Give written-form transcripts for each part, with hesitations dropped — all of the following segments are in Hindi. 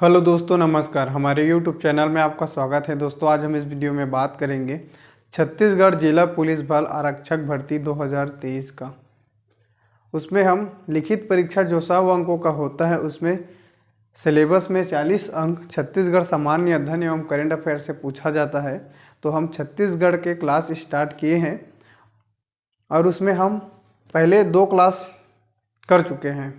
हेलो दोस्तों, नमस्कार। हमारे YouTube चैनल में आपका स्वागत है। दोस्तों, आज हम इस वीडियो में बात करेंगे छत्तीसगढ़ जिला पुलिस बल आरक्षक भर्ती 2023 का। उसमें हम लिखित परीक्षा जो 100 अंकों का होता है, उसमें सिलेबस में 40 अंक छत्तीसगढ़ सामान्य अध्ययन एवं करेंट अफेयर से पूछा जाता है। तो हम छत्तीसगढ़ के क्लास स्टार्ट किए हैं और उसमें हम पहले 2 क्लास कर चुके हैं।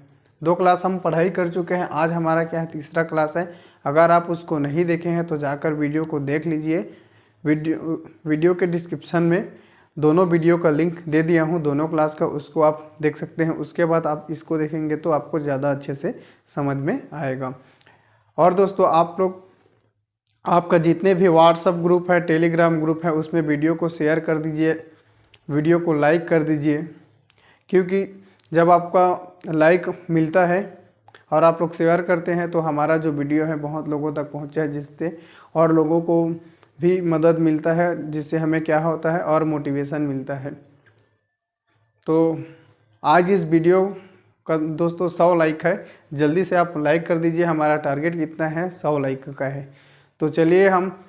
2 क्लास हम पढ़ाई कर चुके हैं। आज हमारा क्या है, तीसरा क्लास है। अगर आप उसको नहीं देखे हैं तो जाकर वीडियो को देख लीजिए। वीडियो के डिस्क्रिप्शन में दोनों वीडियो का लिंक दे दिया हूँ, दोनों क्लास का, उसको आप देख सकते हैं। उसके बाद आप इसको देखेंगे तो आपको ज़्यादा अच्छे से समझ में आएगा। और दोस्तों, आप लोग आपका जितने भी व्हाट्सएप ग्रुप है, टेलीग्राम ग्रुप है, उसमें वीडियो को शेयर कर दीजिए, वीडियो को लाइक कर दीजिए। क्योंकि जब आपका लाइक मिलता है और आप लोग शेयर करते हैं तो हमारा जो वीडियो है बहुत लोगों तक पहुंचा है, जिससे और लोगों को भी मदद मिलता है, जिससे हमें क्या होता है और मोटिवेशन मिलता है। तो आज इस वीडियो का दोस्तों 100 लाइक है। जल्दी से आप लाइक कर दीजिए। हमारा टारगेट कितना है, 100 लाइक का है। तो चलिए, हम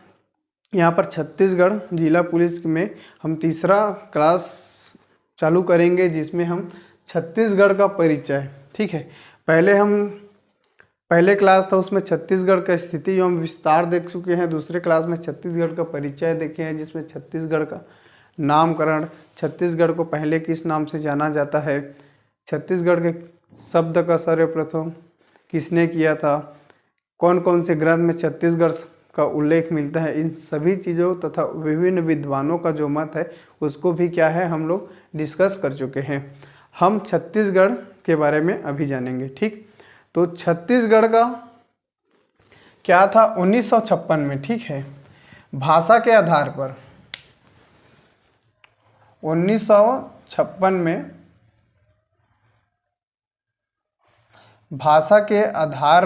यहाँ पर छत्तीसगढ़ जिला पुलिस में हम तीसरा क्लास चालू करेंगे, जिसमें हम छत्तीसगढ़ का परिचय, ठीक है। पहले क्लास था, उसमें छत्तीसगढ़ का स्थिति एवं विस्तार देख चुके हैं। दूसरे क्लास में छत्तीसगढ़ का परिचय देखे हैं, जिसमें छत्तीसगढ़ का नामकरण, छत्तीसगढ़ को पहले किस नाम से जाना जाता है, छत्तीसगढ़ के शब्द का सर्वप्रथम किसने किया था, कौन कौन से ग्रंथ में छत्तीसगढ़ का उल्लेख मिलता है, इन सभी चीज़ों तथा विभिन्न विद्वानों का जो मत है उसको भी क्या है हम लोग डिस्कस कर चुके हैं। हम छत्तीसगढ़ के बारे में अभी जानेंगे, ठीक। तो छत्तीसगढ़ का क्या था 1956 में, ठीक है। भाषा के आधार पर 1956 में भाषा के आधार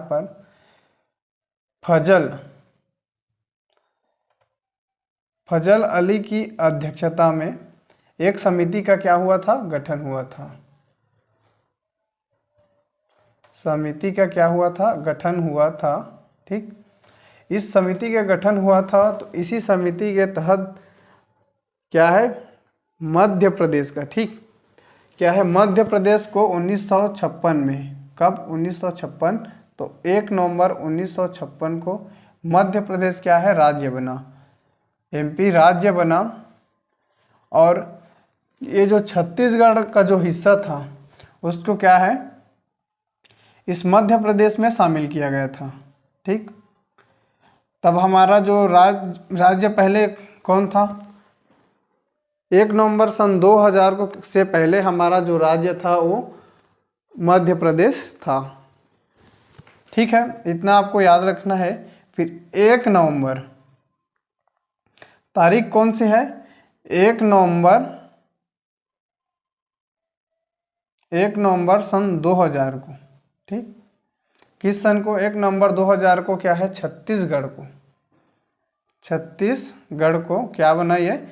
पर फजल अली की अध्यक्षता में एक समिति का क्या हुआ था, गठन हुआ था। समिति का क्या हुआ था, गठन हुआ था, ठीक। इस समिति का गठन हुआ था। तो इसी समिति के तहत क्या है, मध्य प्रदेश का, ठीक, क्या है, मध्य प्रदेश को 1956 में, कब 1956, तो 1 नवंबर 1956 को मध्य प्रदेश क्या है, राज्य बना, एमपी राज्य बना। और ये जो छत्तीसगढ़ का जो हिस्सा था उसको क्या है, इस मध्य प्रदेश में शामिल किया गया था, ठीक। तब हमारा जो राज्य पहले कौन था, 1 नवंबर सन 2000 को से पहले हमारा जो राज्य था वो मध्य प्रदेश था, ठीक है। इतना आपको याद रखना है। फिर 1 नवंबर, तारीख कौन सी है, 1 नवंबर सन 2000 को, ठीक। किस सन को, 1 नवंबर 2000 को क्या है, छत्तीसगढ़ को क्या बना, ये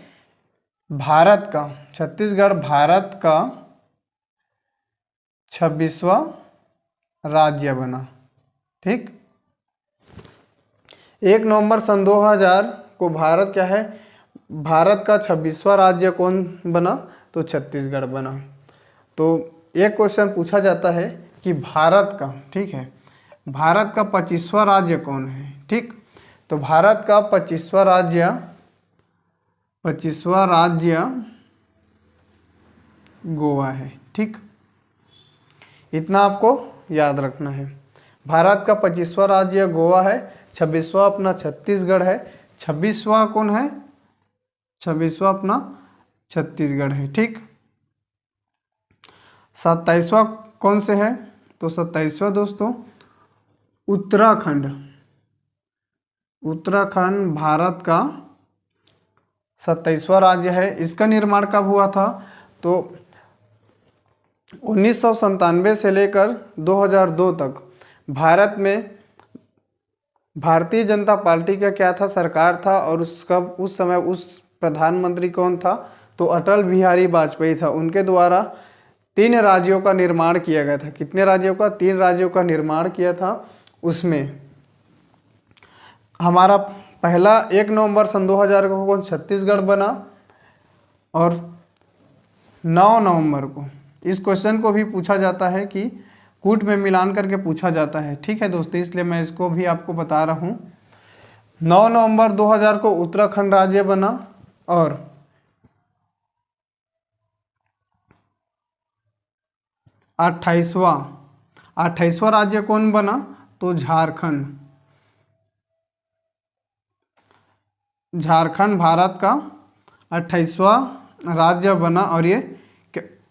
भारत का, छत्तीसगढ़ भारत का 26वां राज्य बना, ठीक। 1 नवंबर सन 2000 को भारत क्या है, भारत का 26वां राज्य कौन बना, तो छत्तीसगढ़ बना। तो एक क्वेश्चन पूछा जाता है कि भारत का, ठीक है, भारत का 25वां राज्य कौन है, ठीक। तो भारत का 25वां राज्य गोवा है, ठीक। इतना आपको याद रखना है। भारत का 25वां राज्य गोवा है, 26वां अपना छत्तीसगढ़ है। 26वां कौन है, 26वां अपना छत्तीसगढ़ है, ठीक। 27वां कौन से है, तो 27वां दोस्तों उत्तराखंड भारत का 27वां राज्य है। इसका निर्माण कब हुआ था, तो 1997 से लेकर 2002 तक भारत में भारतीय जनता पार्टी का क्या था, सरकार था। और उस समय प्रधानमंत्री कौन था, तो अटल बिहारी वाजपेयी था। उनके द्वारा 3 राज्यों का निर्माण किया गया था। कितने राज्यों का? 3 राज्यों का निर्माण किया था। उसमें हमारा पहला 1 नवंबर सन 2000 को कौन छत्तीसगढ़ बना, और 9 नवंबर को इस क्वेश्चन को भी पूछा जाता है कि कूट में मिलान करके पूछा जाता है। ठीक है दोस्तों, इसलिए मैं इसको भी आपको बता रहा हूँ। 9 नवंबर 2000 को उत्तराखंड राज्य बना, और 28वां राज्य कौन बना? तो झारखंड। झारखंड भारत का 28वां राज्य बना, और ये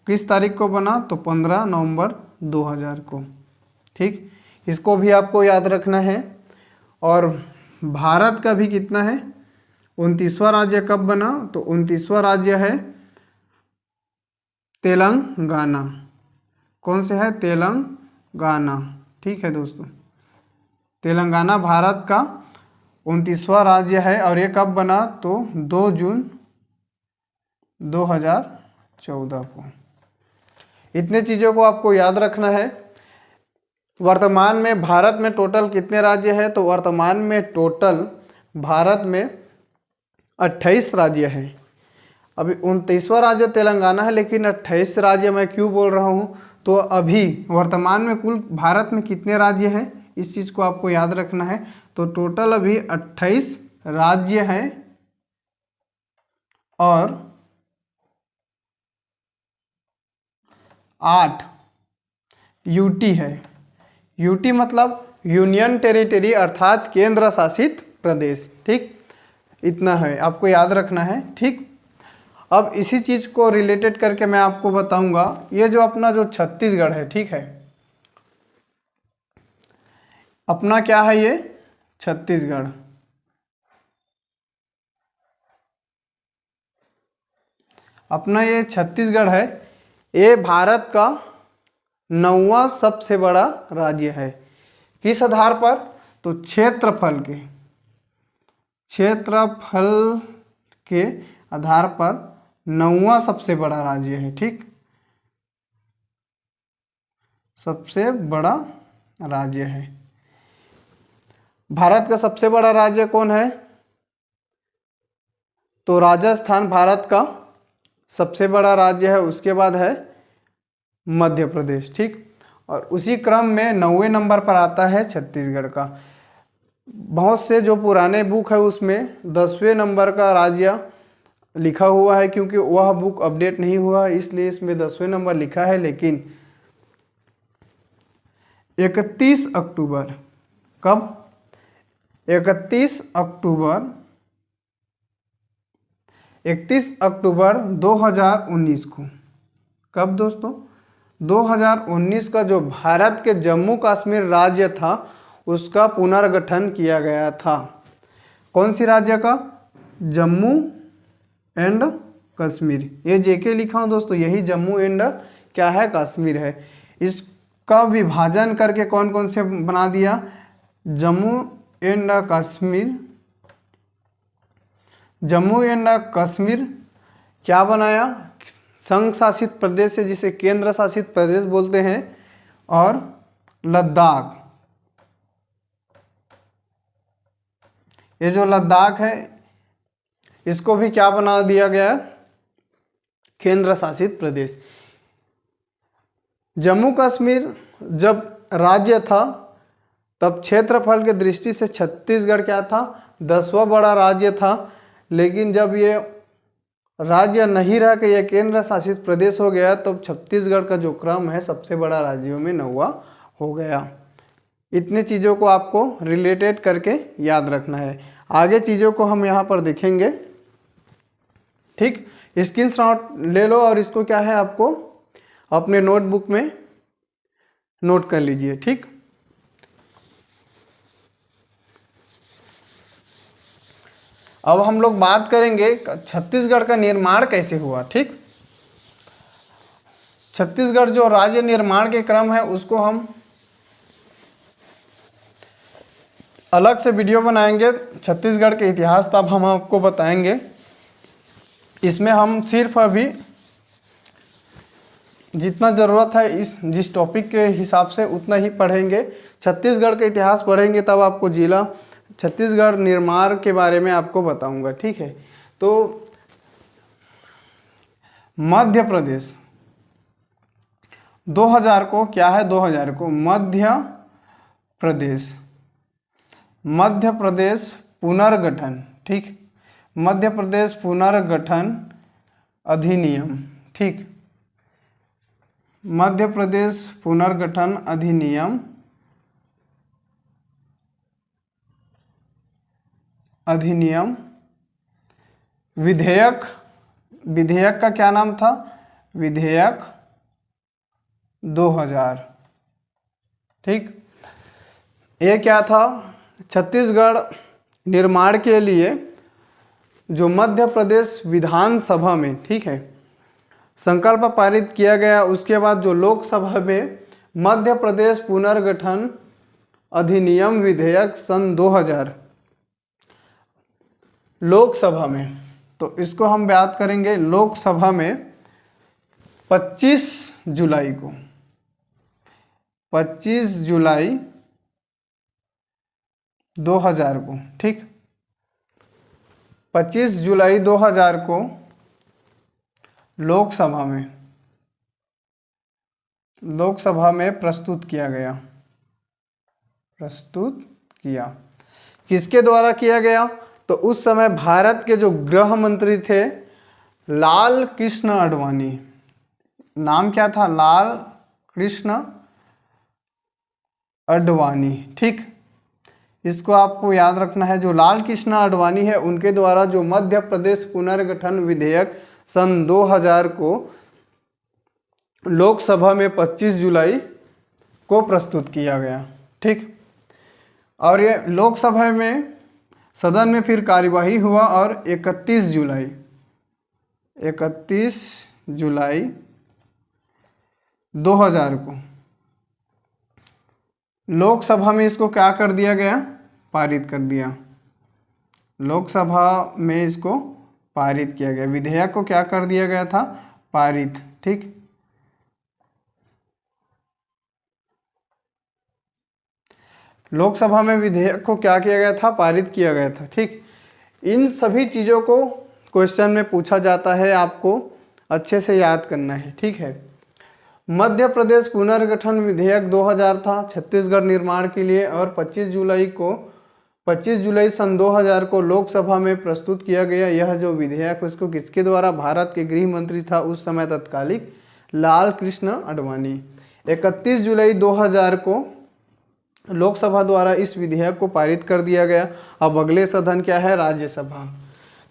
किस तारीख को बना? तो 15 नवंबर 2000 को। ठीक, इसको भी आपको याद रखना है। और भारत का भी कितना है? 29वां राज्य कब बना? तो 29वां राज्य है तेलंगाना। कौन से है? तेलंगाना। ठीक है दोस्तों, तेलंगाना भारत का 29वां राज्य है, और ये कब बना? तो 2 जून 2014 को। इतने चीज़ों को आपको याद रखना है। वर्तमान में भारत में टोटल कितने राज्य हैं? तो वर्तमान में टोटल भारत में 28 राज्य हैं। अभी 29वां राज्य तेलंगाना है, लेकिन 28 राज्य मैं क्यों बोल रहा हूँ? तो अभी वर्तमान में कुल भारत में कितने राज्य हैं, इस चीज़ को आपको याद रखना है। तो टोटल अभी 28 राज्य हैं, और 8 यूटी है। यूटी मतलब यूनियन टेरिटरी, अर्थात केंद्र शासित प्रदेश। ठीक, इतना है आपको याद रखना है। ठीक, अब इसी चीज़ को रिलेटेड करके मैं आपको बताऊंगा। ये जो अपना जो छत्तीसगढ़ है, ठीक है, अपना क्या है ये? छत्तीसगढ़। अपना ये छत्तीसगढ़ है, ये भारत का 9वां सबसे बड़ा राज्य है। किस आधार पर? तो क्षेत्रफल के आधार पर 9वां सबसे बड़ा राज्य है। ठीक, सबसे बड़ा राज्य है। भारत का सबसे बड़ा राज्य कौन है? तो राजस्थान भारत का सबसे बड़ा राज्य है। उसके बाद है मध्य प्रदेश। ठीक, और उसी क्रम में 9वें नंबर पर आता है छत्तीसगढ़ का। बहुत से जो पुराने बुक है उसमें 10वें नंबर का राज्य लिखा हुआ है, क्योंकि वह बुक अपडेट नहीं हुआ, इसलिए इसमें 10वें नंबर लिखा है। लेकिन 31 अक्टूबर, कब? 31 अक्टूबर 2019 को। कब दोस्तों? 2019 का जो भारत के जम्मू कश्मीर राज्य था उसका पुनर्गठन किया गया था। कौन सी राज्य का? जम्मू एंड कश्मीर। ये जेके लिखा हूँ दोस्तों, यही जम्मू एंड क्या है? कश्मीर है। इसका विभाजन करके कौन कौन से बना दिया? जम्मू एंड कश्मीर। जम्मू एंड कश्मीर क्या बनाया? संघ शासित प्रदेश है, जिसे केंद्र शासित प्रदेश बोलते हैं। और लद्दाख, ये जो लद्दाख है इसको भी क्या बना दिया गया? केंद्र शासित प्रदेश। जम्मू कश्मीर जब राज्य था तब क्षेत्रफल के दृष्टि से छत्तीसगढ़ क्या था? 10वां बड़ा राज्य था। लेकिन जब ये राज्य नहीं रह के ये केंद्र शासित प्रदेश हो गया, तो छत्तीसगढ़ का जो क्रम है सबसे बड़ा राज्यों में 9वां हो गया। इतने चीज़ों को आपको रिलेटेड करके याद रखना है। आगे चीज़ों को हम यहाँ पर देखेंगे। ठीक, स्क्रीनशॉट ले लो और इसको क्या है आपको अपने नोटबुक में नोट कर लीजिए। ठीक, अब हम लोग बात करेंगे छत्तीसगढ़ का निर्माण कैसे हुआ। ठीक, छत्तीसगढ़ जो राज्य निर्माण के क्रम है उसको हम अलग से वीडियो बनाएंगे। छत्तीसगढ़ के इतिहास तब हम आपको बताएंगे। इसमें हम सिर्फ अभी जितना ज़रूरत है इस जिस टॉपिक के हिसाब से उतना ही पढ़ेंगे। छत्तीसगढ़ का इतिहास पढ़ेंगे तब आपको जिला छत्तीसगढ़ निर्माण के बारे में आपको बताऊंगा, ठीक है। तो मध्य प्रदेश 2000 को क्या है, 2000 को मध्य प्रदेश पुनर्गठन, ठीक, मध्य प्रदेश पुनर्गठन अधिनियम, ठीक, मध्य प्रदेश पुनर्गठन अधिनियम विधेयक का क्या नाम था, विधेयक 2000, ठीक। ये क्या था, छत्तीसगढ़ निर्माण के लिए जो मध्य प्रदेश विधानसभा में, ठीक है, संकल्प पारित किया गया। उसके बाद जो लोकसभा में मध्य प्रदेश पुनर्गठन अधिनियम विधेयक सन 2000 लोकसभा में, तो इसको हम बात करेंगे लोकसभा में 25 जुलाई को, 25 जुलाई 2000 को, ठीक, 25 जुलाई 2000 को लोकसभा में प्रस्तुत किया गया, किसके द्वारा किया गया, तो उस समय भारत के जो गृह मंत्री थे लाल कृष्ण आडवाणी, नाम क्या था, लाल कृष्ण आडवाणी, ठीक। इसको आपको याद रखना है, जो लाल कृष्ण आडवाणी है उनके द्वारा जो मध्य प्रदेश पुनर्गठन विधेयक सन 2000 को लोकसभा में 25 जुलाई को प्रस्तुत किया गया, ठीक। और ये लोकसभा में सदन में फिर कार्यवाही हुआ और 31 जुलाई 2000 को लोकसभा में इसको क्या कर दिया गया, पारित कर दिया, लोकसभा में इसको पारित किया गया, विधेयक को क्या कर दिया गया था, पारित, ठीक। लोकसभा में विधेयक को क्या किया गया था, पारित किया गया था, ठीक। इन सभी चीज़ों को क्वेश्चन में पूछा जाता है, आपको अच्छे से याद करना है, ठीक है। मध्य प्रदेश पुनर्गठन विधेयक 2000 था छत्तीसगढ़ निर्माण के लिए, और 25 जुलाई सन 2000 को लोकसभा में प्रस्तुत किया गया। यह जो विधेयक उसको किसके द्वारा, भारत के गृह मंत्री था उस समय तत्कालिक लाल कृष्ण आडवाणी। 31 जुलाई 2000 को लोकसभा द्वारा इस विधेयक को पारित कर दिया गया। अब अगले सदन क्या है, राज्यसभा।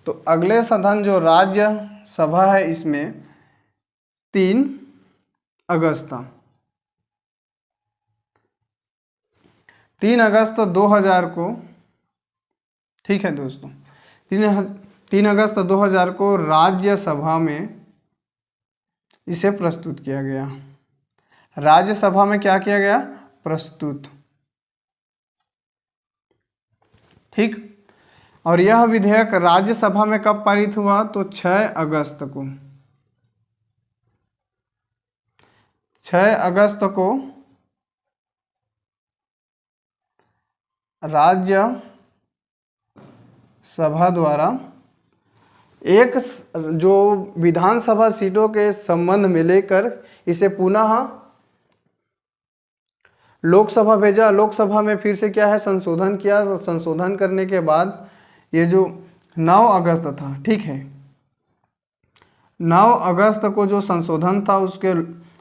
तो अगले सदन जो राज्यसभा है इसमें 3 अगस्त 2000 को, ठीक है दोस्तों, 3 अगस्त 2000 को राज्यसभा में इसे प्रस्तुत किया गया। राज्यसभा में क्या किया गया, प्रस्तुत, ठीक। और यह विधेयक राज्यसभा में कब पारित हुआ, तो 6 अगस्त को राज्यसभा द्वारा एक जो विधानसभा सीटों के संबंध में लेकर इसे पुनः लोकसभा भेजा। लोकसभा में फिर से क्या है, संशोधन किया। संशोधन करने के बाद ये जो 9 अगस्त था, ठीक है, 9 अगस्त को जो संशोधन था उसके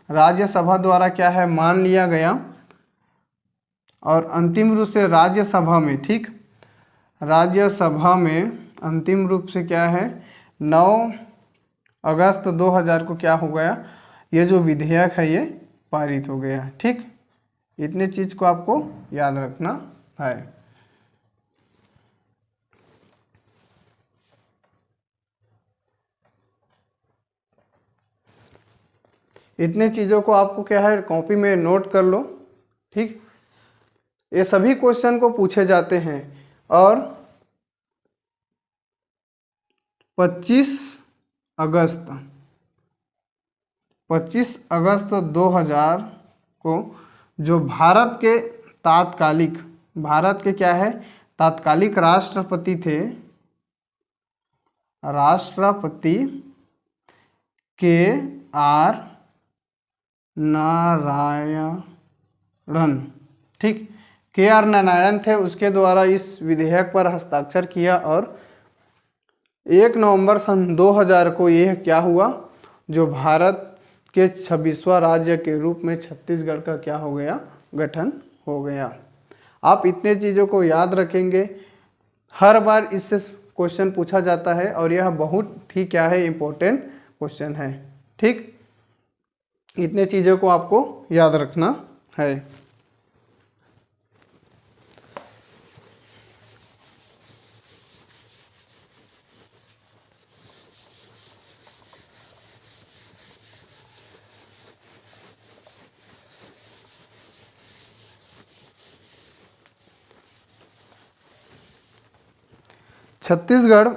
राज्यसभा द्वारा क्या है, मान लिया गया। और अंतिम रूप से राज्यसभा में, ठीक, राज्यसभा में अंतिम रूप से क्या है, 9 अगस्त 2000 को क्या हो गया, ये जो विधेयक है ये पारित हो गया, ठीक। इतने चीज़ को आपको याद रखना है। इतने चीज़ों को आपको क्या है, कॉपी में नोट कर लो, ठीक। ये सभी क्वेश्चन को पूछे जाते हैं। और 25 अगस्त 25 अगस्त 2000 को जो भारत के क्या है, तात्कालिक राष्ट्रपति थे, राष्ट्रपति के आर नारायणन, ठीक, के आर नारायणन थे, उसके द्वारा इस विधेयक पर हस्ताक्षर किया और 1 नवंबर सन 2000 को यह क्या हुआ, जो भारत के 26वां राज्य के रूप में छत्तीसगढ़ का क्या हो गया, गठन हो गया। आप इतने चीज़ों को याद रखेंगे, हर बार इससे क्वेश्चन पूछा जाता है और यह बहुत ही क्या है, इम्पोर्टेंट क्वेश्चन है, ठीक। इतने चीज़ों को आपको याद रखना है। छत्तीसगढ़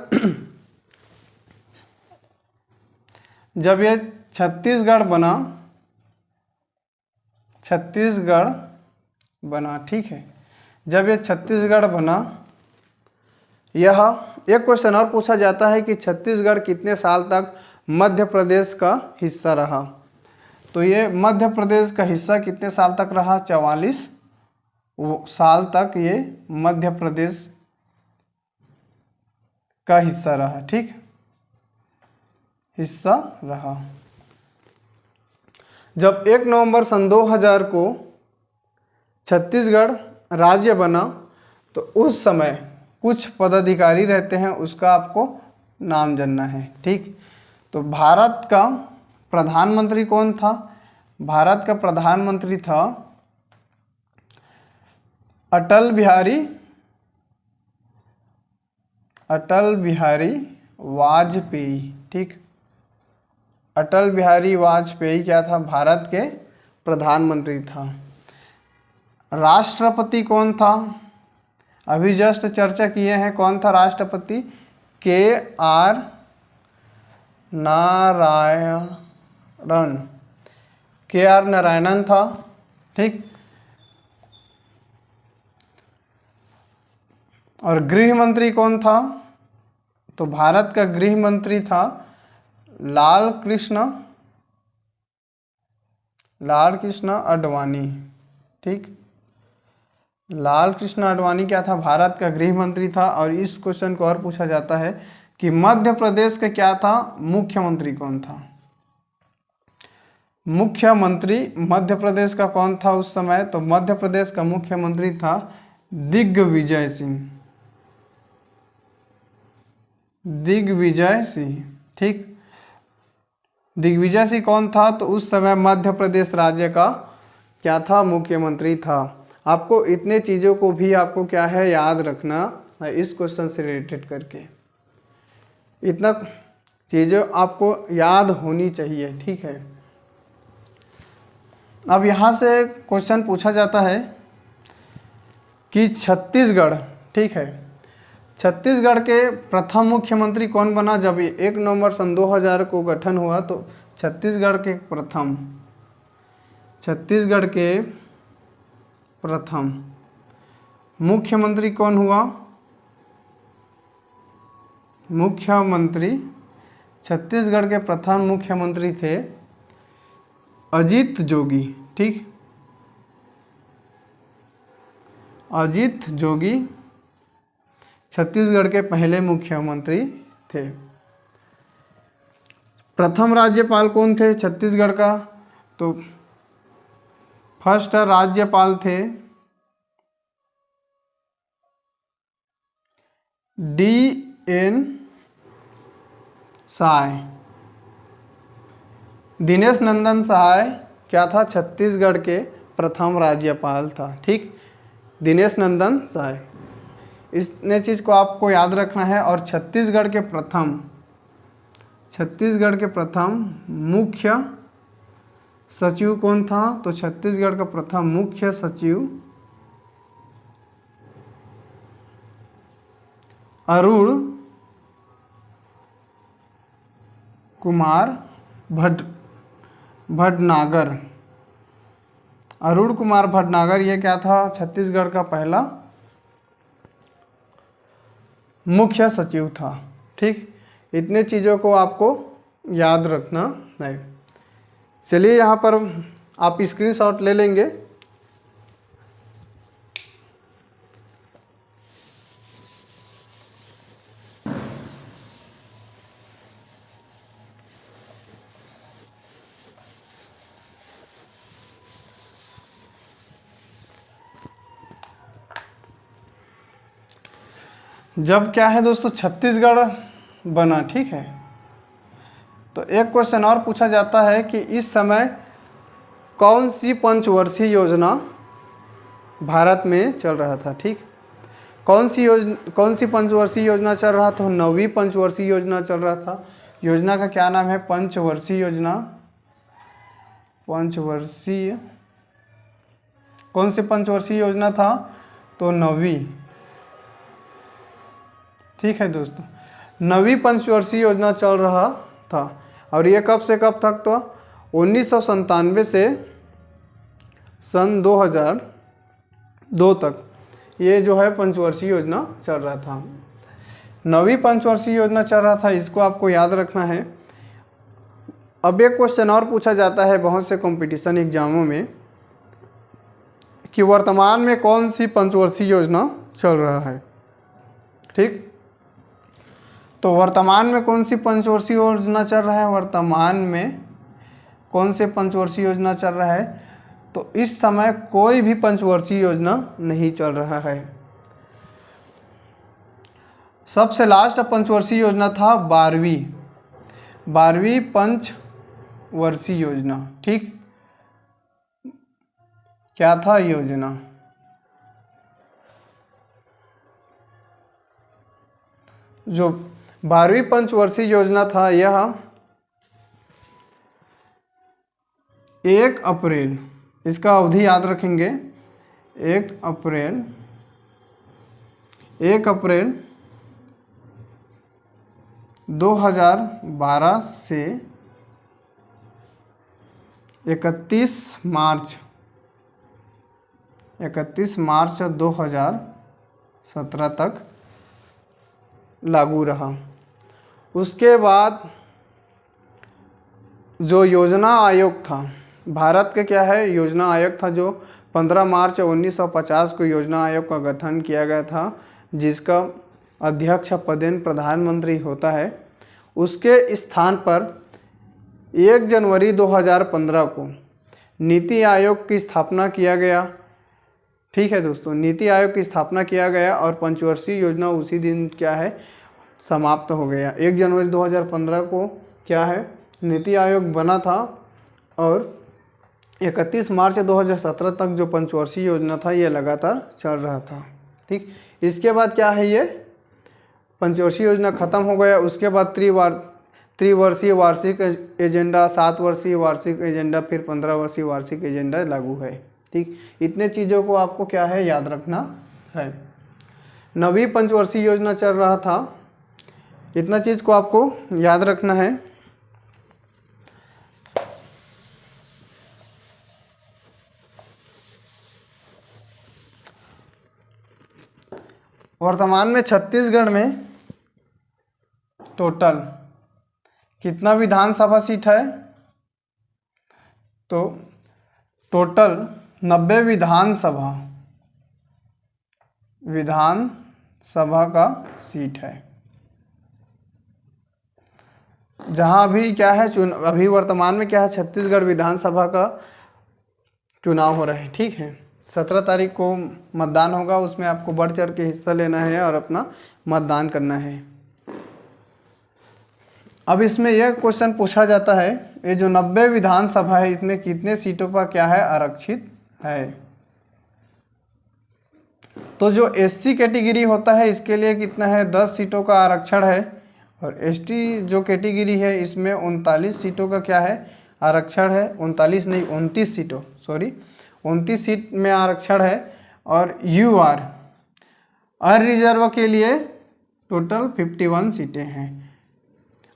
जब ये छत्तीसगढ़ बना, ठीक है, जब ये छत्तीसगढ़ बना, यह एक क्वेश्चन और पूछा जाता है कि छत्तीसगढ़ कितने साल तक मध्य प्रदेश का हिस्सा रहा। तो ये मध्य प्रदेश का हिस्सा कितने साल तक रहा, 44 साल तक ये मध्य प्रदेश का हिस्सा रहा, ठीक, हिस्सा रहा। जब 1 नवंबर सन 2000 को छत्तीसगढ़ राज्य बना, तो उस समय कुछ पदाधिकारी रहते हैं, उसका आपको नाम जानना है, ठीक। तो भारत का प्रधानमंत्री कौन था, भारत का प्रधानमंत्री था अटल बिहारी वाजपेयी, ठीक। अटल बिहारी वाजपेयी क्या था, भारत के प्रधानमंत्री था। राष्ट्रपति कौन था, अभी जस्ट चर्चा किए हैं, कौन था राष्ट्रपति, के आर नारायणन था, ठीक। और गृह मंत्री कौन था, तो भारत का गृह मंत्री था लाल कृष्ण आडवाणी, ठीक। लाल कृष्ण आडवाणी क्या था, भारत का गृह मंत्री था। और इस क्वेश्चन को और पूछा जाता है कि मध्य प्रदेश का क्या था, मुख्यमंत्री कौन था, मुख्यमंत्री मध्य प्रदेश का कौन था उस समय, तो मध्य प्रदेश का मुख्यमंत्री था दिग्विजय सिंह, ठीक। दिग्विजय सिंह कौन था, तो उस समय मध्य प्रदेश राज्य का क्या था, मुख्यमंत्री था। आपको इतने चीज़ों को भी आपको क्या है, याद रखना है इस क्वेश्चन से रिलेटेड करके, इतना चीज़ें आपको याद होनी चाहिए, ठीक है। अब यहाँ से क्वेश्चन पूछा जाता है कि छत्तीसगढ़, ठीक है, छत्तीसगढ़ के प्रथम मुख्यमंत्री कौन बना। जब 1 नवंबर सन 2000 को गठन हुआ, तो छत्तीसगढ़ के प्रथम मुख्यमंत्री कौन हुआ, छत्तीसगढ़ के प्रथम मुख्यमंत्री थे अजीत जोगी, ठीक। अजीत जोगी छत्तीसगढ़ के पहले मुख्यमंत्री थे। प्रथम राज्यपाल कौन थे छत्तीसगढ़ का, तो फर्स्ट राज्यपाल थे D.N. साय, दिनेश नंदन सहाय क्या था, छत्तीसगढ़ के प्रथम राज्यपाल था, ठीक, दिनेश नंदन सहाय। इतने चीज़ को आपको याद रखना है। और छत्तीसगढ़ के प्रथम मुख्य सचिव कौन था, तो छत्तीसगढ़ का प्रथम मुख्य सचिव अरुण कुमार भटनागर, अरुण कुमार भटनागर, ये क्या था, छत्तीसगढ़ का पहला मुख्य सचिव था। ठीक, इतने चीज़ों को आपको याद रखना है। चलिए यहाँ पर आप स्क्रीनशॉट ले लेंगे। जब क्या है दोस्तों छत्तीसगढ़ बना, ठीक है, तो एक क्वेश्चन और पूछा जाता है कि इस समय कौन सी पंचवर्षीय योजना भारत में चल रहा था। ठीक, कौन सी पंचवर्षीय योजना चल रहा था, 9वीं पंचवर्षीय योजना चल रहा था। योजना का क्या नाम है, पंचवर्षीय योजना। पंचवर्षीय, कौन सी पंचवर्षीय योजना था, तो 9वीं। ठीक है दोस्तों, 9वीं पंचवर्षीय योजना चल रहा था। और ये कब से कब तक, तो 1997 से सन 2002 तक ये जो है पंचवर्षीय योजना चल रहा था। 9वीं पंचवर्षीय योजना चल रहा था, इसको आपको याद रखना है। अब एक क्वेश्चन और पूछा जाता है बहुत से कंपटीशन एग्जामों में कि वर्तमान में कौन सी पंचवर्षीय योजना चल रहा है। ठीक, तो वर्तमान में कौन सी पंचवर्षीय योजना चल रहा है, वर्तमान में कौन से पंचवर्षीय योजना चल रहा है, तो इस समय कोई भी पंचवर्षीय योजना नहीं चल रहा है। सबसे लास्ट पंचवर्षीय योजना था 12वीं पंचवर्षीय योजना। ठीक, क्या था योजना, जो 12वीं पंचवर्षीय योजना था, यह 1 अप्रैल, इसका अवधि याद रखेंगे, 1 अप्रैल 2012 से 31 मार्च 2017 तक लागू रहा। उसके बाद जो योजना आयोग था, भारत के क्या है योजना आयोग था, जो 15 मार्च 1950 को योजना आयोग का गठन किया गया था, जिसका अध्यक्ष पदेन प्रधानमंत्री होता है। उसके स्थान पर 1 जनवरी 2015 को नीति आयोग की स्थापना किया गया। ठीक है दोस्तों, नीति आयोग की स्थापना किया गया और पंचवर्षीय योजना उसी दिन क्या है समाप्त हो गया। 1 जनवरी 2015 को क्या है नीति आयोग बना था और 31 मार्च 2017 तक जो पंचवर्षीय योजना था ये लगातार चल रहा था। ठीक, इसके बाद क्या है ये पंचवर्षीय योजना खत्म हो गया। उसके बाद त्रिवर्षीय वार्षिक एजेंडा, 7 वर्षीय वार्षिक एजेंडा, फिर 15 वर्षीय वार्षिक एजेंडा लागू है। ठीक, इतने चीज़ों को आपको क्या है याद रखना है। 9वीं पंचवर्षीय योजना चल रहा था, इतना चीज़ को आपको याद रखना है। वर्तमान में छत्तीसगढ़ में टोटल कितना विधानसभा सीट है, तो टोटल 90 विधानसभा का सीट है। जहां अभी क्या है अभी वर्तमान में क्या है छत्तीसगढ़ विधानसभा का चुनाव हो रहा है। ठीक है, 17 तारीख को मतदान होगा, उसमें आपको बढ़ चढ़ के हिस्सा लेना है और अपना मतदान करना है। अब इसमें यह क्वेश्चन पूछा जाता है, ये जो 90 विधानसभा है इसमें कितने सीटों पर क्या है आरक्षित है। तो जो एससी कैटेगरी होता है इसके लिए कितना है 10 सीटों का आरक्षण है, और एसटी जो कैटेगरी है इसमें 39 सीटों का क्या है आरक्षण है। 39 नहीं 29 सीटों 29 सीट में आरक्षण है। और यूआर अनरिजर्व के लिए टोटल 51 सीटें हैं।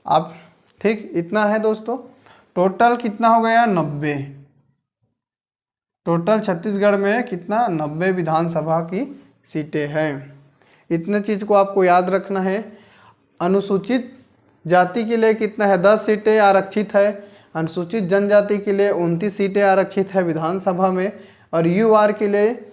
आप ठीक इतना है दोस्तों। टोटल कितना हो गया 90। टोटल छत्तीसगढ़ में कितना 90 विधानसभा की सीटें हैं। इतने चीज़ को आपको याद रखना है। अनुसूचित जाति के लिए कितना है 10 सीटें आरक्षित है। अनुसूचित जनजाति के लिए 29 सीटें आरक्षित है विधानसभा में। और यूआर के लिए,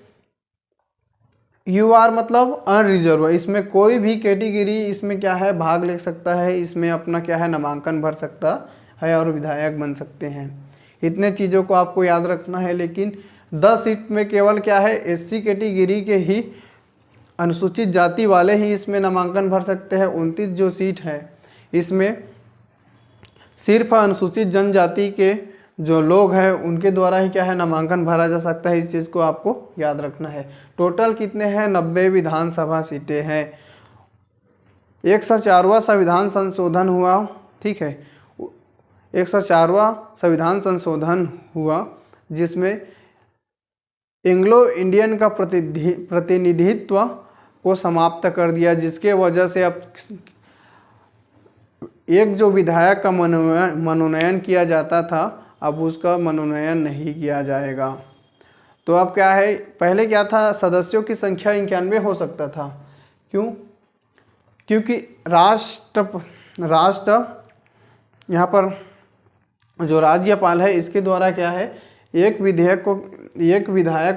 यूआर मतलब अनरिजर्व, इसमें कोई भी कैटेगरी इसमें क्या है भाग ले सकता है, इसमें अपना क्या है नामांकन भर सकता है और विधायक बन सकते हैं। इतने चीज़ों को आपको याद रखना है। लेकिन 10 सीट में केवल क्या है एससी कैटेगरी के ही अनुसूचित जाति वाले ही इसमें नामांकन भर सकते हैं। 29 जो सीट है इसमें सिर्फ अनुसूचित जनजाति के जो लोग हैं उनके द्वारा ही क्या है नामांकन भरा जा सकता है। इस चीज़ को आपको याद रखना है। टोटल कितने हैं 90 विधानसभा सीटें हैं। 104वां संविधान संशोधन हुआ, ठीक है, 104वां संविधान संशोधन हुआ जिसमें एंग्लो इंडियन का प्रतिनिधित्व को समाप्त कर दिया, जिसके वजह से अब एक जो विधायक का मनोनयन किया जाता था अब उसका मनोनयन नहीं किया जाएगा। तो अब क्या है, पहले क्या था सदस्यों की संख्या 91 हो सकता था। क्यों? क्योंकि राष्ट्र यहाँ पर जो राज्यपाल है इसके द्वारा क्या है एक विधायक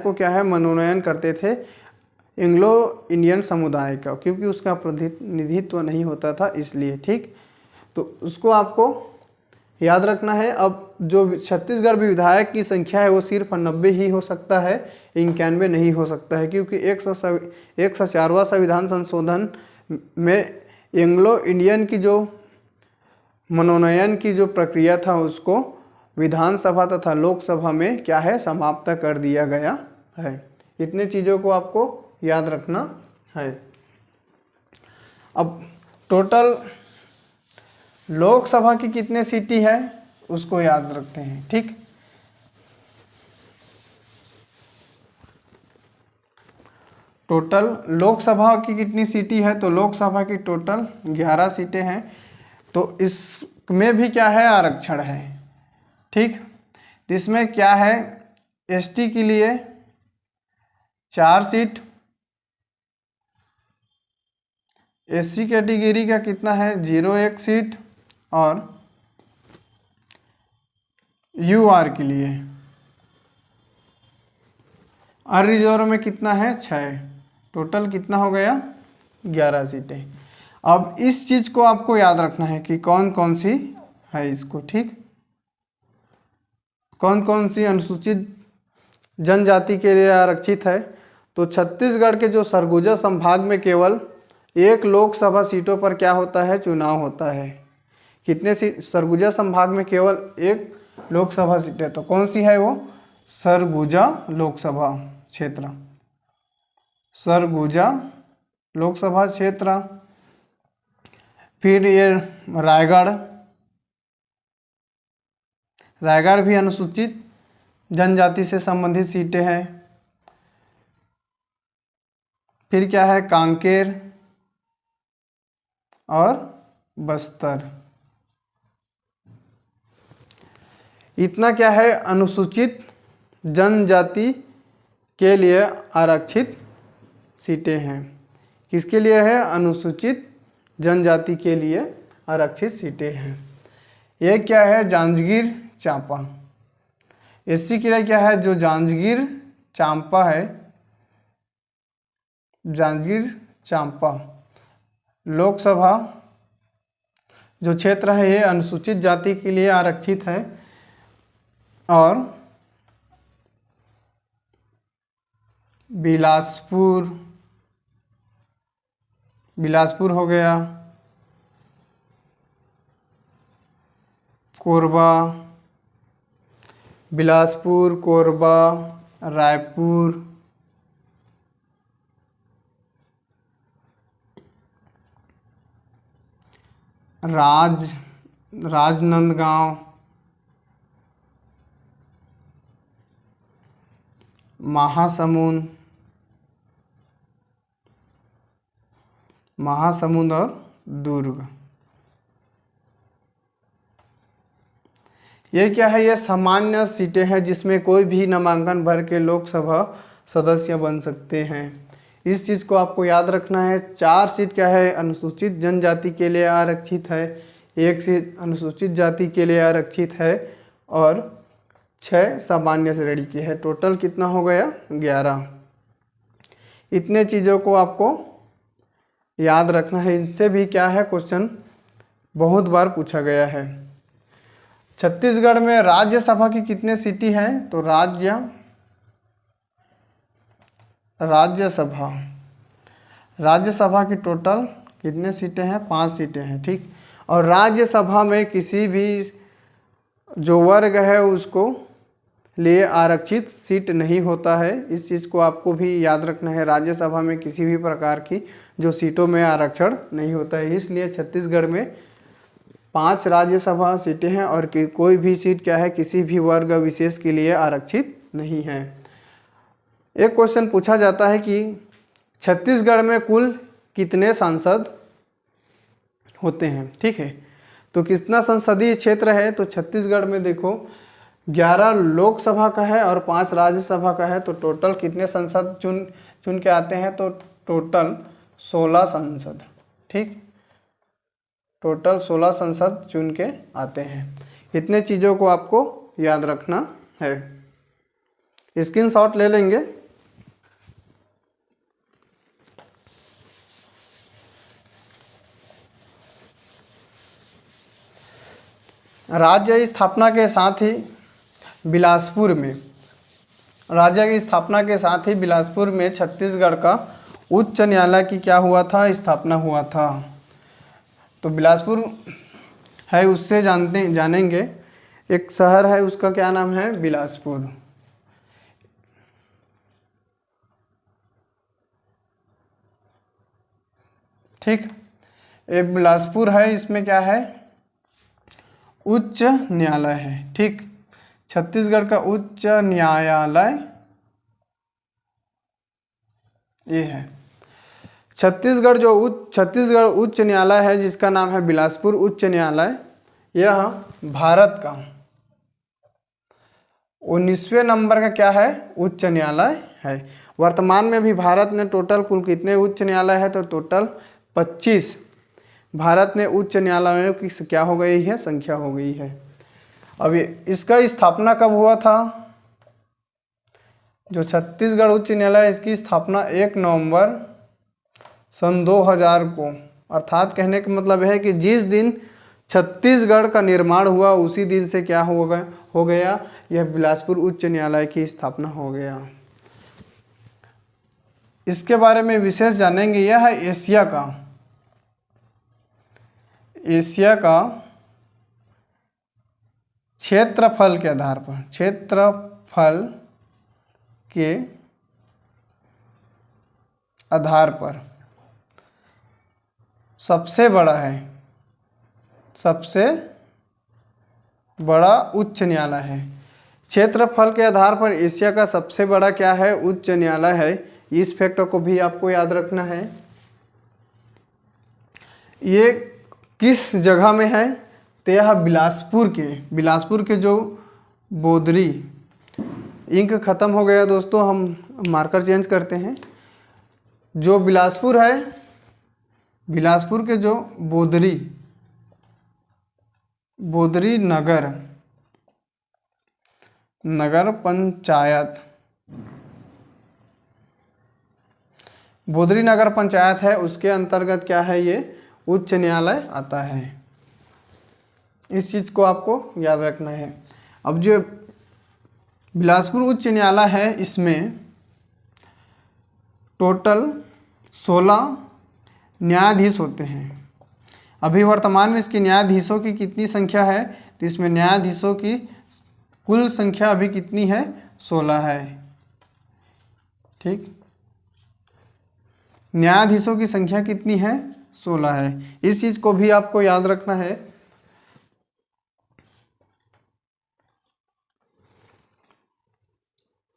को क्या है मनोनयन करते थे एंग्लो इंडियन समुदाय का, क्योंकि उसका प्रतिनिधित्व नहीं होता था इसलिए। ठीक, तो उसको आपको याद रखना है। अब जो छत्तीसगढ़ विधायक की संख्या है वो सिर्फ 90 ही हो सकता है, 91 नहीं हो सकता है, क्योंकि 104वां संविधान संशोधन में एंग्लो इंडियन की जो मनोनयन की जो प्रक्रिया था उसको विधानसभा तथा लोकसभा में क्या है समाप्त कर दिया गया है। इतने चीज़ों को आपको याद रखना है। अब टोटल लोकसभा की कितने सीटें है उसको याद रखते हैं। ठीक, टोटल लोकसभा की कितनी सीटें है तो लोकसभा की टोटल 11 सीटें हैं। तो इसमें भी क्या है आरक्षण है। ठीक, इसमें क्या है एसटी के लिए 4 सीट, एससी कैटेगरी का कितना है 01 सीट और यूआर के लिए अनरिजर्व में कितना है 6। टोटल कितना हो गया 11 सीटें। अब इस चीज को आपको याद रखना है कि कौन कौन सी है इसको। ठीक, कौन कौन सी अनुसूचित जनजाति के लिए आरक्षित है। तो छत्तीसगढ़ के जो सरगुजा संभाग में केवल 1 लोकसभा सीटों पर क्या होता है चुनाव होता है। कितने सरगुजा संभाग में केवल 1 लोकसभा सीट है, तो कौन सी है वो सरगुजा लोकसभा क्षेत्र, सरगुजा लोकसभा क्षेत्र। फिर ये रायगढ़ भी अनुसूचित जनजाति से संबंधित सीटें हैं। फिर क्या है कांकेर और बस्तर। इतना क्या है अनुसूचित जनजाति के लिए आरक्षित सीटें हैं। किसके लिए है अनुसूचित जनजाति के लिए आरक्षित सीटें हैं। ये क्या है जांजगीर चांपा। एससी के लिए क्या है जो जांजगीर चांपा है, जांजगीर चांपा लोकसभा जो क्षेत्र है ये अनुसूचित जाति के लिए आरक्षित है। और बिलासपुर हो गया, कोरबा, बिलासपुर, कोरबा, रायपुर, राजनांदगांव, महासमुंद और दुर्ग। ये क्या है, ये सामान्य सीटें हैं जिसमें कोई भी नामांकन भर के लोकसभा सदस्य बन सकते हैं। इस चीज़ को आपको याद रखना है। 4 सीट क्या है, अनुसूचित जनजाति के लिए आरक्षित है, 1 सीट अनुसूचित जाति के लिए आरक्षित है और 6 सामान्य श्रेणी की है। टोटल कितना हो गया, 11। इतने चीज़ों को आपको याद रखना है। इनसे भी क्या है, क्वेश्चन बहुत बार पूछा गया है। छत्तीसगढ़ में राज्यसभा की कितने सीटें हैं, तो राज्यसभा की टोटल कितने सीटें हैं, 5 सीटें हैं, ठीक। और राज्यसभा में किसी भी जो वर्ग है उसको लिए आरक्षित सीट नहीं होता है। इस चीज़ को आपको भी याद रखना है। राज्यसभा में किसी भी प्रकार की जो सीटों में आरक्षण नहीं होता है, इसलिए छत्तीसगढ़ में 5 राज्यसभा सीटें हैं और कोई भी सीट क्या है, किसी भी वर्ग विशेष के लिए आरक्षित नहीं है। एक क्वेश्चन पूछा जाता है कि छत्तीसगढ़ में कुल कितने सांसद होते हैं, ठीक है। तो कितना संसदीय क्षेत्र है, तो छत्तीसगढ़ में देखो 11 लोकसभा का है और 5 राज्यसभा का है। तो टोटल कितने सांसद चुन के आते हैं, तो टोटल 16 सांसद, ठीक। टोटल 16 सांसद चुन के आते हैं। इतने चीज़ों को आपको याद रखना है। स्क्रीनशॉट ले लेंगे। राज्य स्थापना के साथ ही बिलासपुर में छत्तीसगढ़ का उच्च न्यायालय की क्या हुआ था, स्थापना हुआ था। तो बिलासपुर है, उससे जानेंगे। एक शहर है, उसका क्या नाम है, बिलासपुर, ठीक। ये बिलासपुर है, इसमें क्या है, उच्च न्यायालय है, ठीक। छत्तीसगढ़ का उच्च न्यायालय ये है। छत्तीसगढ़ उच्च न्यायालय है जिसका नाम है बिलासपुर उच्च न्यायालय, यह भारत का 19वें नंबर का क्या है, उच्च न्यायालय है। वर्तमान में भी भारत में टोटल कुल कितने उच्च न्यायालय है, तो टोटल 25 भारत में उच्च न्यायालयों की क्या हो गई है, संख्या हो गई है। अब इसका स्थापना कब हुआ था, जो छत्तीसगढ़ उच्च न्यायालय, इसकी स्थापना 1 नवंबर सन 2000 को, अर्थात कहने का मतलब है कि जिस दिन छत्तीसगढ़ का निर्माण हुआ उसी दिन से क्या हो गया, यह बिलासपुर उच्च न्यायालय की स्थापना हो गया। इसके बारे में विशेष जानेंगे। यह है एशिया का क्षेत्रफल के आधार पर सबसे बड़ा उच्च न्यायालय है। क्षेत्रफल के आधार पर एशिया का सबसे बड़ा क्या है, उच्च न्यायालय है। इस फैक्टर को भी आपको याद रखना है। ये किस जगह में है, तो यह बिलासपुर के जो बोदरी, इंक खत्म हो गया दोस्तों, हम मार्कर चेंज करते हैं। जो बिलासपुर है, बिलासपुर के जो बोदरी नगर पंचायत है, उसके अंतर्गत क्या है, ये उच्च न्यायालय आता है। इस चीज़ को आपको याद रखना है। अब जो बिलासपुर उच्च न्यायालय है, इसमें टोटल 16 न्यायाधीश होते हैं। अभी वर्तमान में इसके न्यायाधीशों की कितनी संख्या है, तो इसमें न्यायाधीशों की कुल संख्या अभी कितनी है, 16 है, ठीक। न्यायाधीशों की संख्या कितनी है, 16 है। इस चीज़ को भी आपको याद रखना है।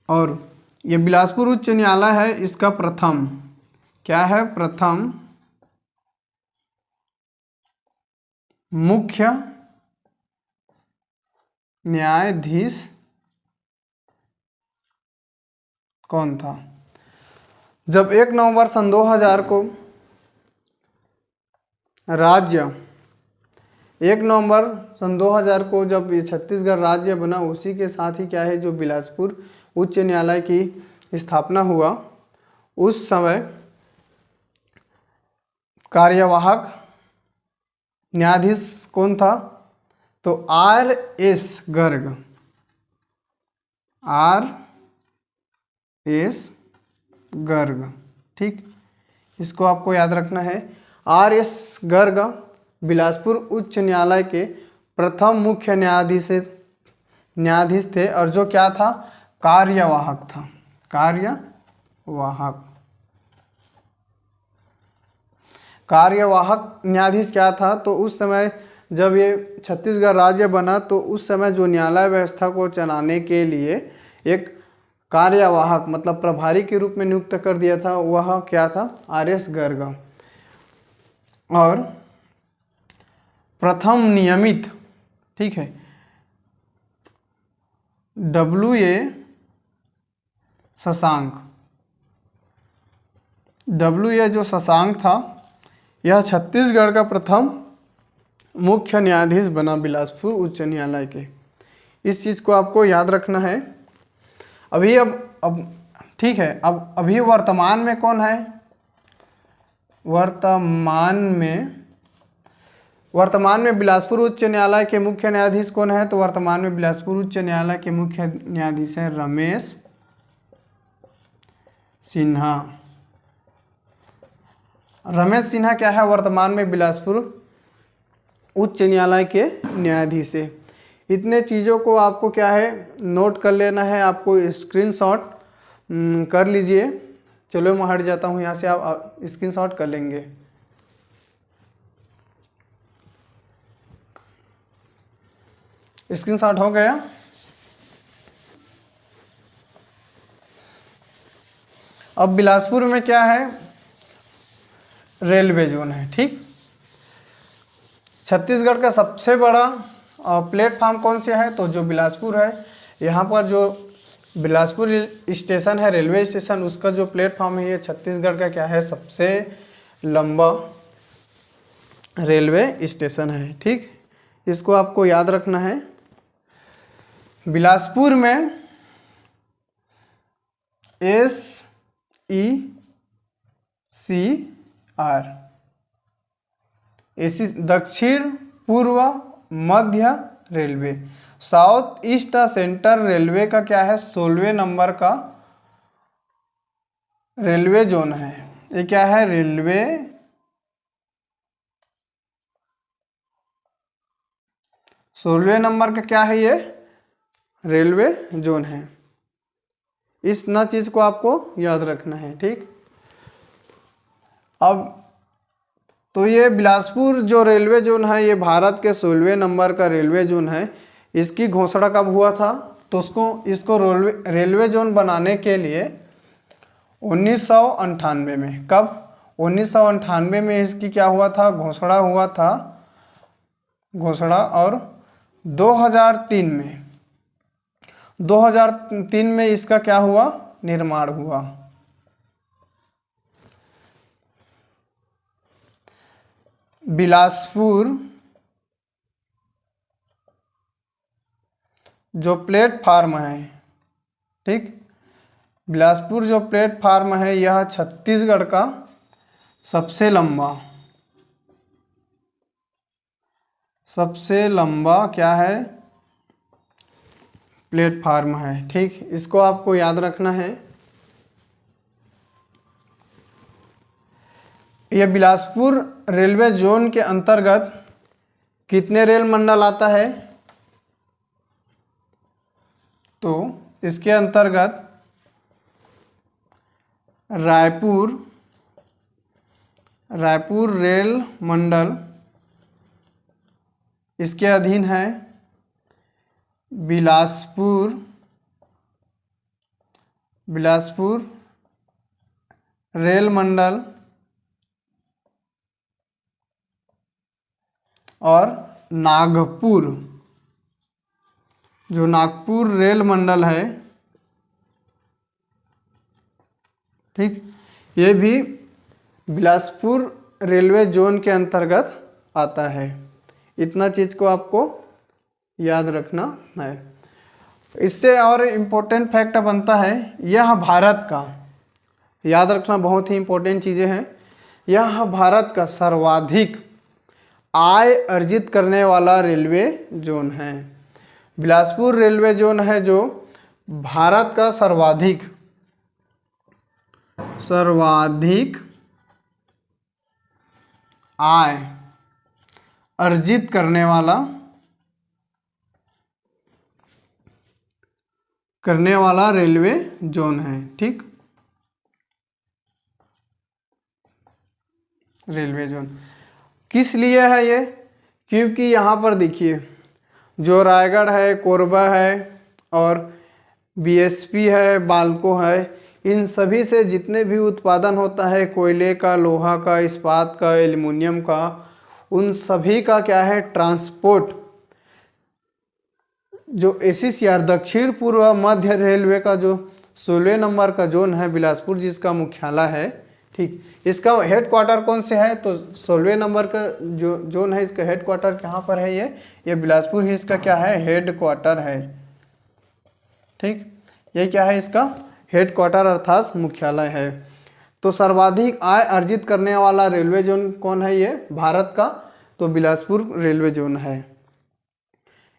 और ये बिलासपुर उच्च न्यायालय है, इसका प्रथम मुख्य न्यायाधीश कौन था? जब 1 नवंबर सन 2000 को राज्य 1 नवंबर सन 2000 को जब ये छत्तीसगढ़ राज्य बना, उसी के साथ ही क्या है, जो बिलासपुर उच्च न्यायालय की स्थापना हुआ, उस समय कार्यवाहक न्यायाधीश कौन था? तो R.S. गर्ग, R.S. गर्ग, ठीक, इसको आपको याद रखना है। R.S. गर्ग बिलासपुर उच्च न्यायालय के प्रथम मुख्य न्यायाधीश थे, और जो क्या था, कार्यवाहक था, कार्यवाहक न्यायाधीश क्या था? तो उस समय जब ये छत्तीसगढ़ राज्य बना, तो उस समय जो न्यायालय व्यवस्था को चलाने के लिए एक कार्यवाहक मतलब प्रभारी के रूप में नियुक्त कर दिया था, वह क्या था? R.S. गर्ग। और प्रथम नियमित, ठीक है, W.A. शशांक, W.A. जो शशांक था, यह छत्तीसगढ़ का प्रथम मुख्य न्यायाधीश बना बिलासपुर उच्च न्यायालय के। इस चीज़ को आपको याद रखना है। अब ठीक है, अब अभी वर्तमान में कौन है? वर्तमान में बिलासपुर उच्च न्यायालय के मुख्य न्यायाधीश कौन है? तो वर्तमान में बिलासपुर उच्च न्यायालय के मुख्य न्यायाधीश हैं रमेश सिन्हा। रमेश सिन्हा क्या है? वर्तमान में बिलासपुर उच्च न्यायालय के न्यायाधीश है। इतने चीज़ों को आपको क्या है, नोट कर लेना है, आपको स्क्रीनशॉट कर लीजिए। चलो मैं हट जाता हूँ यहाँ से, आप स्क्रीनशॉट कर लेंगे। स्क्रीनशॉट हो गया? अब बिलासपुर में क्या है, रेलवे जोन है, ठीक। छत्तीसगढ़ का सबसे बड़ा प्लेटफार्म कौन सा है? तो जो बिलासपुर है। यहाँ पर जो बिलासपुर स्टेशन है, रेलवे स्टेशन, उसका जो प्लेटफार्म है, ये छत्तीसगढ़ का क्या है, सबसे लंबा रेलवे स्टेशन है, ठीक। इसको आपको याद रखना है। बिलासपुर में SECR दक्षिण पूर्व मध्य railway, south east central railway का क्या है, 16वें नंबर का रेलवे जोन है। ये क्या है, रेलवे 16वें नंबर का क्या है, ये रेलवे जोन है। इस ना चीज को आपको याद रखना है, ठीक। अब तो ये बिलासपुर जो रेलवे जोन है, ये भारत के 16वें नंबर का रेलवे जोन है। इसकी घोषणा कब हुआ था? तो इसको रेलवे जोन बनाने के लिए 1998 में, कब? 1998 में इसकी क्या हुआ था, घोषणा हुआ था, घोषणा। और 2003 में इसका क्या हुआ, निर्माण हुआ। बिलासपुर जो प्लेटफार्म है, ठीक, बिलासपुर जो प्लेटफार्म है, यह छत्तीसगढ़ का सबसे लंबा क्या है, प्लेटफार्म है, ठीक। इसको आपको याद रखना है। यह बिलासपुर रेलवे जोन के अंतर्गत कितने रेल मंडल आता है? तो इसके अंतर्गत रायपुर रेल मंडल, इसके अधीन है बिलासपुर रेल मंडल और नागपुर जो नागपुर रेल मंडल है, ठीक, ये भी बिलासपुर रेलवे जोन के अंतर्गत आता है। इतना चीज़ को आपको याद रखना है। इससे और इम्पोर्टेंट फैक्ट बनता है, यह भारत का, याद रखना बहुत ही इम्पोर्टेंट चीज़ें हैं, यह भारत का सर्वाधिक आय अर्जित करने वाला रेलवे जोन है। बिलासपुर रेलवे जोन है जो भारत का सर्वाधिक आय अर्जित करने वाला रेलवे जोन है, ठीक, रेलवे जोन। किस लिए है ये? क्योंकि यहाँ पर देखिए जो रायगढ़ है, कोरबा है और बीएसपी है, बाल्को है, इन सभी से जितने भी उत्पादन होता है कोयले का, लोहा का, इस्पात का, एल्युमिनियम का, उन सभी का क्या है, ट्रांसपोर्ट जो एसीसीआर दक्षिण पूर्व मध्य रेलवे का जो 16 नंबर का जोन है बिलासपुर, जिसका मुख्यालय है, ठीक, इसका हेडक्वार्टर कौन से है? तो 16 नंबर का जो जोन है इसका हेडक्वार्टर कहाँ पर है? ये बिलासपुर ही इसका क्या है, हेडक्वार्टर है, ठीक, ये क्या है, इसका हेडक्वार्टर अर्थात मुख्यालय है। तो सर्वाधिक आय अर्जित करने वाला रेलवे जोन कौन है? ये भारत का तो बिलासपुर रेलवे जोन है।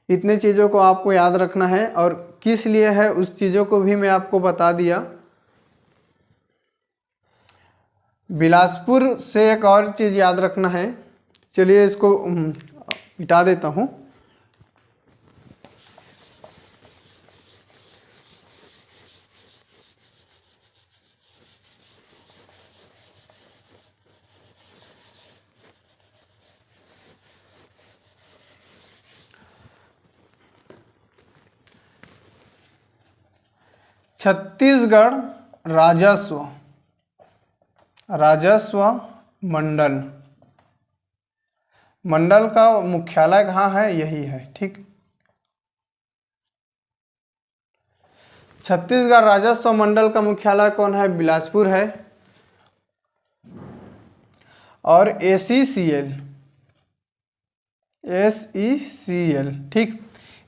इतने चीज़ों को आपको याद रखना है और किस लिए है उस चीज़ों को भी मैं आपको बता दिया। बिलासपुर से एक और चीज़ याद रखना है, चलिए इसको मिटा देता हूँ। छत्तीसगढ़ राजस्व मंडल का मुख्यालय कहाँ है? यही है, ठीक। छत्तीसगढ़ राजस्व मंडल का मुख्यालय कौन है? बिलासपुर है। और ACCL ठीक,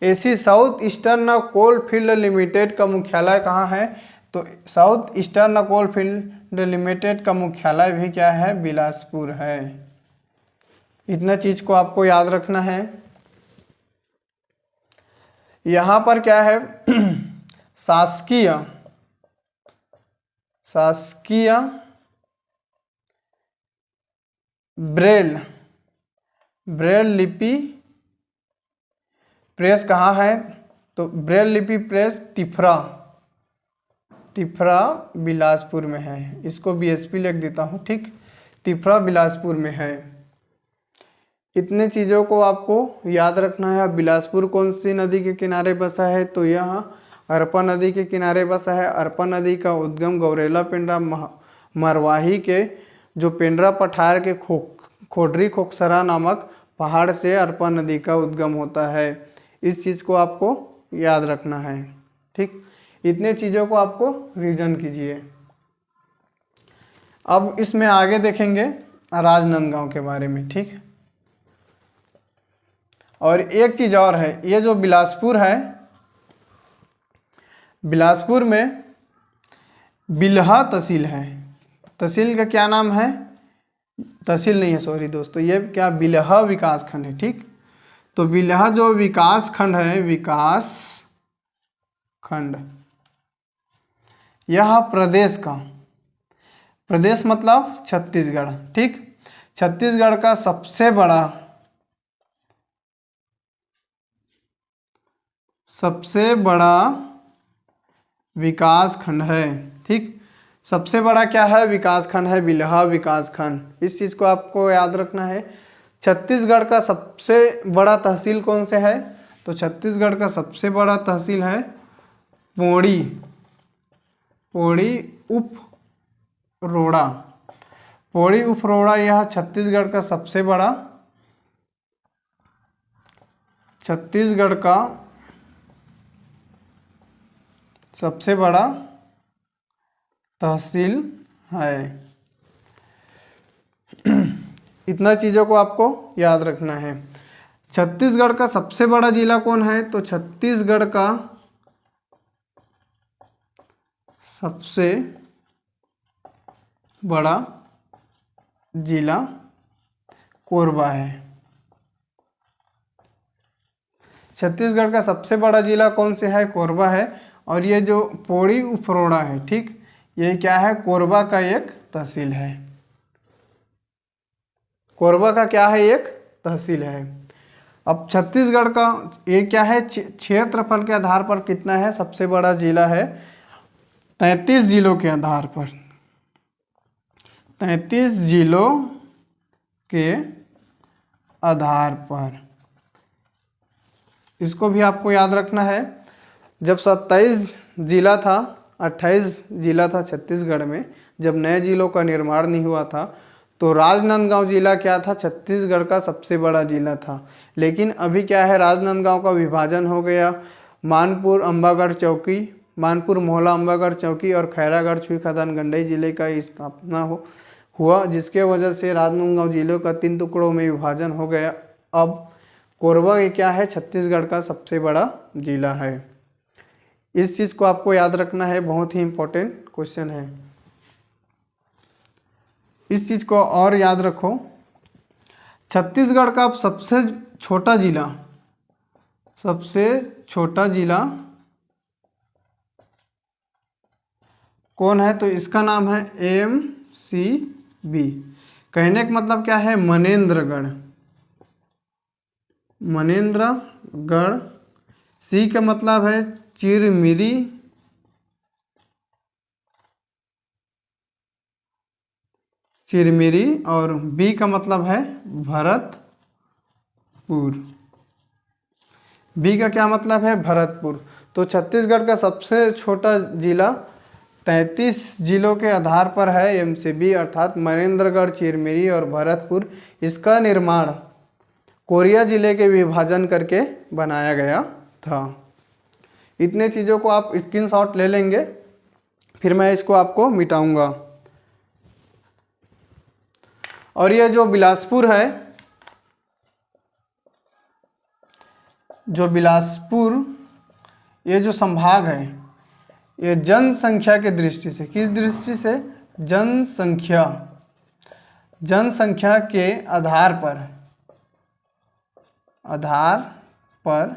AC south eastern coal field limited का मुख्यालय कहाँ है? तो south eastern coal field limited का मुख्यालय भी क्या है? बिलासपुर है। इतना चीज को आपको याद रखना है। यहाँ पर क्या है शासकीय ब्रेल लिपि प्रेस कहाँ है? तो ब्रेल लिपि प्रेस तिफरा बिलासपुर में है। इसको BSP लिख देता हूँ, ठीक, तिफरा बिलासपुर में है। इतने चीज़ों को आपको याद रखना है। बिलासपुर कौन सी नदी के किनारे बसा है? तो यह अरपा नदी के किनारे बसा है। अरपा नदी का उद्गम गौरेला पेंड्रा मरवाही के जो पेंड्रा पठार के खोडरी खोखसरा नामक पहाड़ से अरपा नदी का उद्गम होता है। इस चीज़ को आपको याद रखना है, ठीक। इतने चीज़ों को आपको रिवीजन कीजिए। अब इसमें आगे देखेंगे राजनांदगांव के बारे में, ठीक। और एक चीज़ और है, ये जो बिलासपुर है, बिलासपुर में बिल्हा तहसील है। तहसील का क्या नाम है? तहसील नहीं है, सॉरी दोस्तों, ये क्या बिल्हा विकास खंड है, ठीक। तो बिल्हा जो विकास खंड है, विकास खंड, यह प्रदेश मतलब छत्तीसगढ़, ठीक। छत्तीसगढ़ का सबसे बड़ा विकास खंड है, ठीक। सबसे बड़ा क्या है? विकास खंड है, बिल्हा विकास खंड। इस चीज़ को आपको याद रखना है। छत्तीसगढ़ का सबसे बड़ा तहसील कौन से है? तो छत्तीसगढ़ का सबसे बड़ा तहसील है पौड़ी उप रोड़ा। यह छत्तीसगढ़ का सबसे बड़ा सबसे बड़ा तहसील है। इतना चीज़ों को आपको याद रखना है। छत्तीसगढ़ का सबसे बड़ा जिला कौन है? तो छत्तीसगढ़ का सबसे बड़ा जिला कोरबा है। छत्तीसगढ़ का सबसे बड़ा जिला कौन से है? कोरबा है। और ये जो पौड़ी उपरोड़ा है, ठीक, ये क्या है? कोरबा का एक तहसील है। कोरबा का क्या है? एक तहसील है। अब छत्तीसगढ़ का ये क्या है? क्षेत्रफल के आधार पर कितना है? सबसे बड़ा जिला है 33 जिलों के आधार पर। 33 जिलों के आधार पर, इसको भी आपको याद रखना है। जब 27 जिला था, 28 जिला था छत्तीसगढ़ में, जब नए जिलों का निर्माण नहीं हुआ था, तो राजनांदगांव जिला क्या था? छत्तीसगढ़ का सबसे बड़ा जिला था। लेकिन अभी क्या है? राजनांदगांव का विभाजन हो गया। मानपुर, अंबागढ़ चौकी, मानपुर, मोहला, अंबागढ़ चौकी और खैरागढ़, छुई खदान, गंडई जिले का स्थापना हुआ, जिसके वजह से राजनांदगांव जिले का 3 टुकड़ों में विभाजन हो गया। अब कोरबा ये क्या है? छत्तीसगढ़ का सबसे बड़ा जिला है। इस चीज़ को आपको याद रखना है, बहुत ही इम्पोर्टेंट क्वेश्चन है। इस चीज़ को और याद रखो। छत्तीसगढ़ का सबसे छोटा जिला, सबसे छोटा जिला कौन है? तो इसका नाम है MCB। कहने का मतलब क्या है? मनेन्द्रगढ़। मनेन्द्रगढ़। सी का मतलब है चिरमिरी, चिरमिरी, और बी का मतलब है भरतपुर। बी का क्या मतलब है? भरतपुर। तो छत्तीसगढ़ का सबसे छोटा जिला 33 जिलों के आधार पर है MCB, अर्थात मनेन्द्रगढ़, चिरमिरी और भरतपुर। इसका निर्माण कोरिया जिले के विभाजन करके बनाया गया था। इतने चीज़ों को आप स्क्रीनशॉट ले लेंगे, फिर मैं इसको आपको मिटाऊंगा। और ये जो बिलासपुर है, जो बिलासपुर ये जो संभाग है, ये जनसंख्या के दृष्टि से, किस दृष्टि से? जनसंख्या, जनसंख्या के आधार पर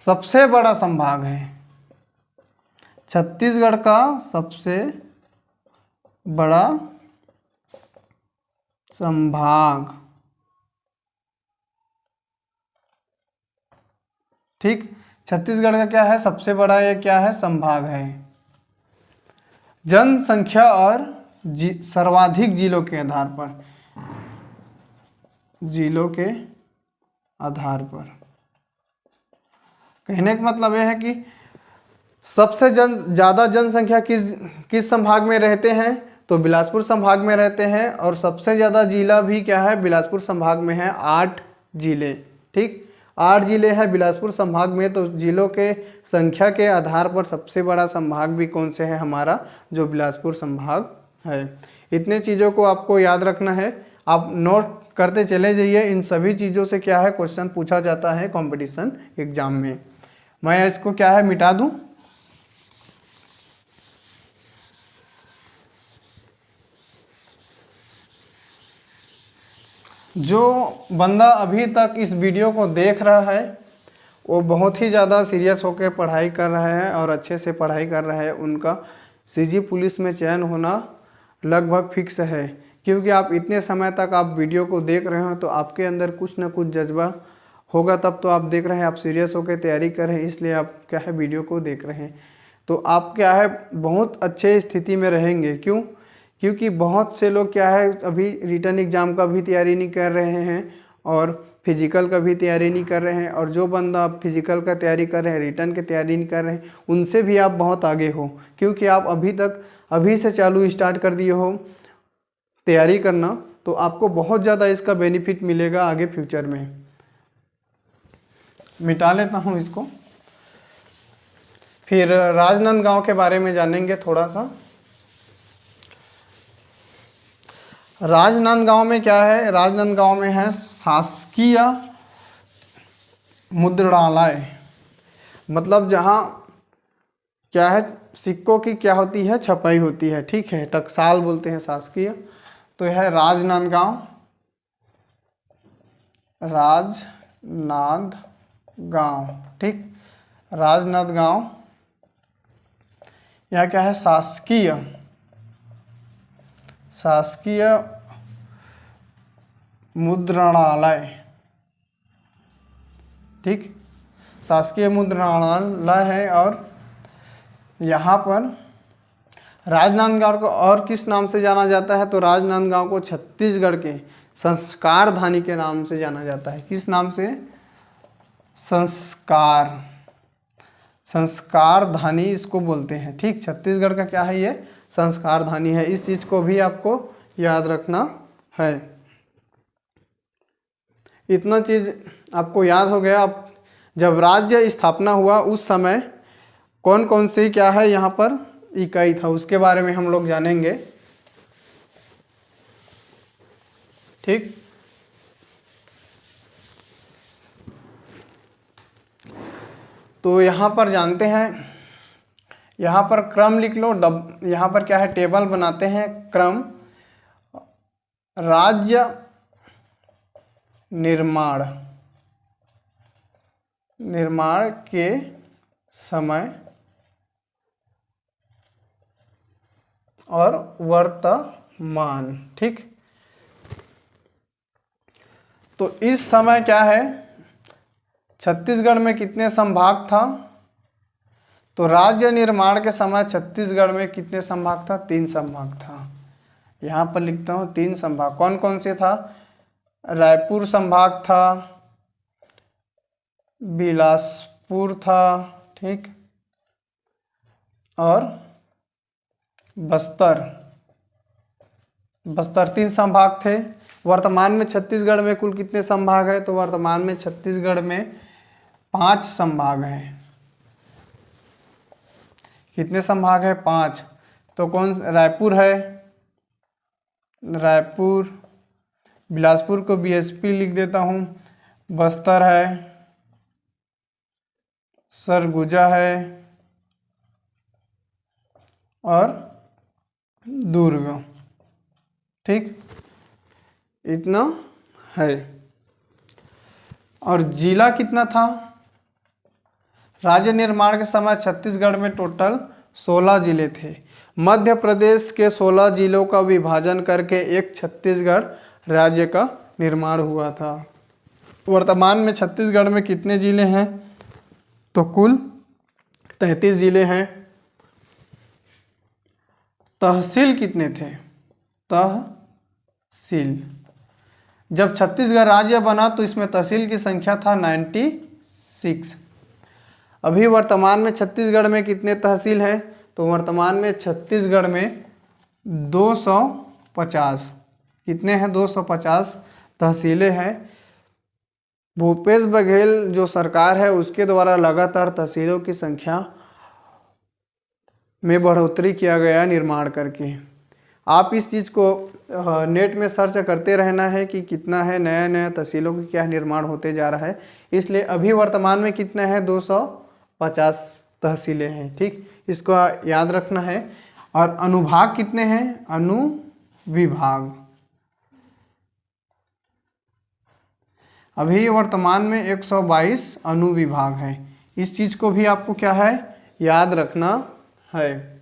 सबसे बड़ा संभाग है। छत्तीसगढ़ का सबसे बड़ा संभाग, ठीक। छत्तीसगढ़ का क्या है? सबसे बड़ा ये क्या है? संभाग है। जनसंख्या और सर्वाधिक जिलों के आधार पर, जिलों के आधार पर कहने का मतलब यह है कि सबसे ज़्यादा जनसंख्या किस संभाग में रहते हैं? तो बिलासपुर संभाग में रहते हैं। और सबसे ज़्यादा जिला भी क्या है? बिलासपुर संभाग में है, 8 जिले, ठीक, 8 जिले हैं बिलासपुर संभाग में। तो जिलों के संख्या के आधार पर सबसे बड़ा संभाग भी कौन से है? हमारा जो बिलासपुर संभाग है। इतने चीज़ों को आपको याद रखना है, आप नोट करते चले जाइए। इन सभी चीज़ों से क्या है? क्वेश्चन पूछा जाता है कंपटीशन एग्जाम में। मैं इसको क्या है? मिटा दूं। जो बंदा अभी तक इस वीडियो को देख रहा है वो बहुत ही ज़्यादा सीरियस होकर पढ़ाई कर रहा है और अच्छे से पढ़ाई कर रहा है, उनका सीजी पुलिस में चयन होना लगभग फिक्स है। क्योंकि आप इतने समय तक आप वीडियो को देख रहे हो तो आपके अंदर कुछ ना कुछ जज्बा होगा, तब तो आप देख रहे हैं, आप सीरियस होकर तैयारी कर रहे हैं, इसलिए आप क्या है? वीडियो को देख रहे हैं। तो आप क्या है? बहुत अच्छे स्थिति में रहेंगे। क्यों? क्योंकि बहुत से लोग क्या है? अभी रिटर्न एग्ज़ाम का भी तैयारी नहीं कर रहे हैं और फिजिकल का भी तैयारी नहीं कर रहे हैं। और जो बंदा फिजिकल का तैयारी कर रहे हैं, रिटर्न की तैयारी नहीं कर रहे हैं, उनसे भी आप बहुत आगे हो। क्योंकि आप अभी से चालू स्टार्ट कर दिए हो तैयारी करना, तो आपको बहुत ज़्यादा इसका बेनिफिट मिलेगा आगे फ्यूचर में। मिटा लेता हूँ इसको। फिर राजनांदगांव के बारे में जानेंगे थोड़ा सा। राजनांदगांव में क्या है, राजनांदगांव में है शासकीय मुद्रणालय, मतलब जहाँ क्या है, सिक्कों की क्या होती है, छपाई होती है, ठीक है, टकसाल बोलते हैं शासकीय। तो यह है राजनांदगांव, राजनांदगांव, ठीक, राजनांदगांव। यह क्या है, शासकीय मुद्रणालय, ठीक, शासकीय मुद्रणालय है। और यहाँ पर राजनांदगांव को और किस नाम से जाना जाता है, तो राजनांदगांव को छत्तीसगढ़ के संस्कारधानी के नाम से जाना जाता है। किस नाम से, संस्कारधानी इसको बोलते हैं, ठीक। छत्तीसगढ़ का क्या है, ये संस्कारधानी है। इस चीज को भी आपको याद रखना है। इतना चीज आपको याद हो गया। अब जब राज्य स्थापना हुआ उस समय कौन कौन सी क्या है यहाँ पर इकाई था, उसके बारे में हम लोग जानेंगे, ठीक। तो यहाँ पर जानते हैं, यहाँ पर क्रम लिख लो, यहाँ पर क्या है, टेबल बनाते हैं, क्रम, राज्य निर्माण के समय और वर्तमान, ठीक। तो इस समय क्या है, छत्तीसगढ़ में कितने संभाग था, तो राज्य निर्माण के समय छत्तीसगढ़ में कितने संभाग था, 3 संभाग था। यहाँ पर लिखता हूँ 3 संभाग। कौन कौन से था, रायपुर संभाग था, बिलासपुर था, ठीक, और बस्तर 3 संभाग थे। वर्तमान में छत्तीसगढ़ में कुल कितने संभाग है, तो वर्तमान में छत्तीसगढ़ में 5 संभाग हैं। कितने संभाग है, 5। तो कौन, रायपुर है, रायपुर, बिलासपुर को बीएसपी लिख देता हूँ, बस्तर है, सरगुजा है और दुर्ग, ठीक, इतना है। और जिला कितना था, राज्य निर्माण के समय छत्तीसगढ़ में टोटल 16 जिले थे। मध्य प्रदेश के 16 जिलों का विभाजन करके एक छत्तीसगढ़ राज्य का निर्माण हुआ था। वर्तमान में छत्तीसगढ़ में कितने जिले हैं, तो कुल 33 जिले हैं। तहसील कितने थे, तहसील, जब छत्तीसगढ़ राज्य बना तो इसमें तहसील की संख्या था 96। अभी वर्तमान में छत्तीसगढ़ में कितने तहसील हैं, तो वर्तमान में छत्तीसगढ़ में 250, कितने हैं, 250 तहसीलें हैं। भूपेश बघेल जो सरकार है उसके द्वारा लगातार तहसीलों की संख्या में बढ़ोतरी किया गया निर्माण करके। आप इस चीज़ को नेट में सर्च करते रहना है कि कितना है, नया नया तहसीलों की क्या निर्माण होते जा रहा है। इसलिए अभी वर्तमान में कितना है, 250 तहसीलें हैं, ठीक, इसको याद रखना है। और अनुभाग कितने हैं, अनुविभाग, अभी वर्तमान में 122 अनुविभाग है। इस चीज़ को भी आपको क्या है, याद रखना है।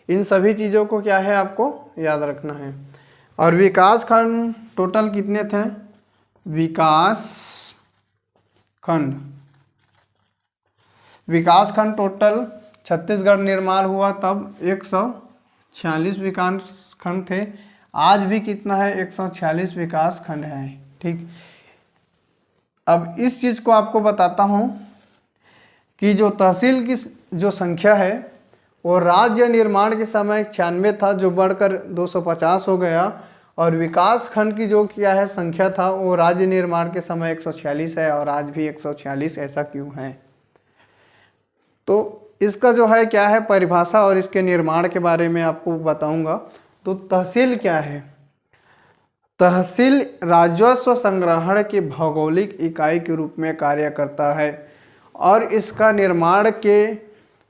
इन सभी चीज़ों को क्या है, आपको याद रखना है। और विकास खंड टोटल कितने थे, विकास खंड टोटल छत्तीसगढ़ निर्माण हुआ तब 146 विकास खंड थे। आज भी कितना है, 146 विकास खंड है, ठीक। अब इस चीज़ को आपको बताता हूँ कि जो तहसील की जो संख्या है वो राज्य निर्माण के समय 96 था, जो बढ़कर 250 हो गया। और विकास खंड की जो क्या है संख्या था वो राज्य निर्माण के समय 146 है और आज भी 146। ऐसा क्यों है, तो इसका जो है क्या है परिभाषा और इसके निर्माण के बारे में आपको बताऊंगा। तो तहसील क्या है? तहसील राजस्व संग्रहण की भौगोलिक इकाई के रूप में कार्य करता है और इसका निर्माण के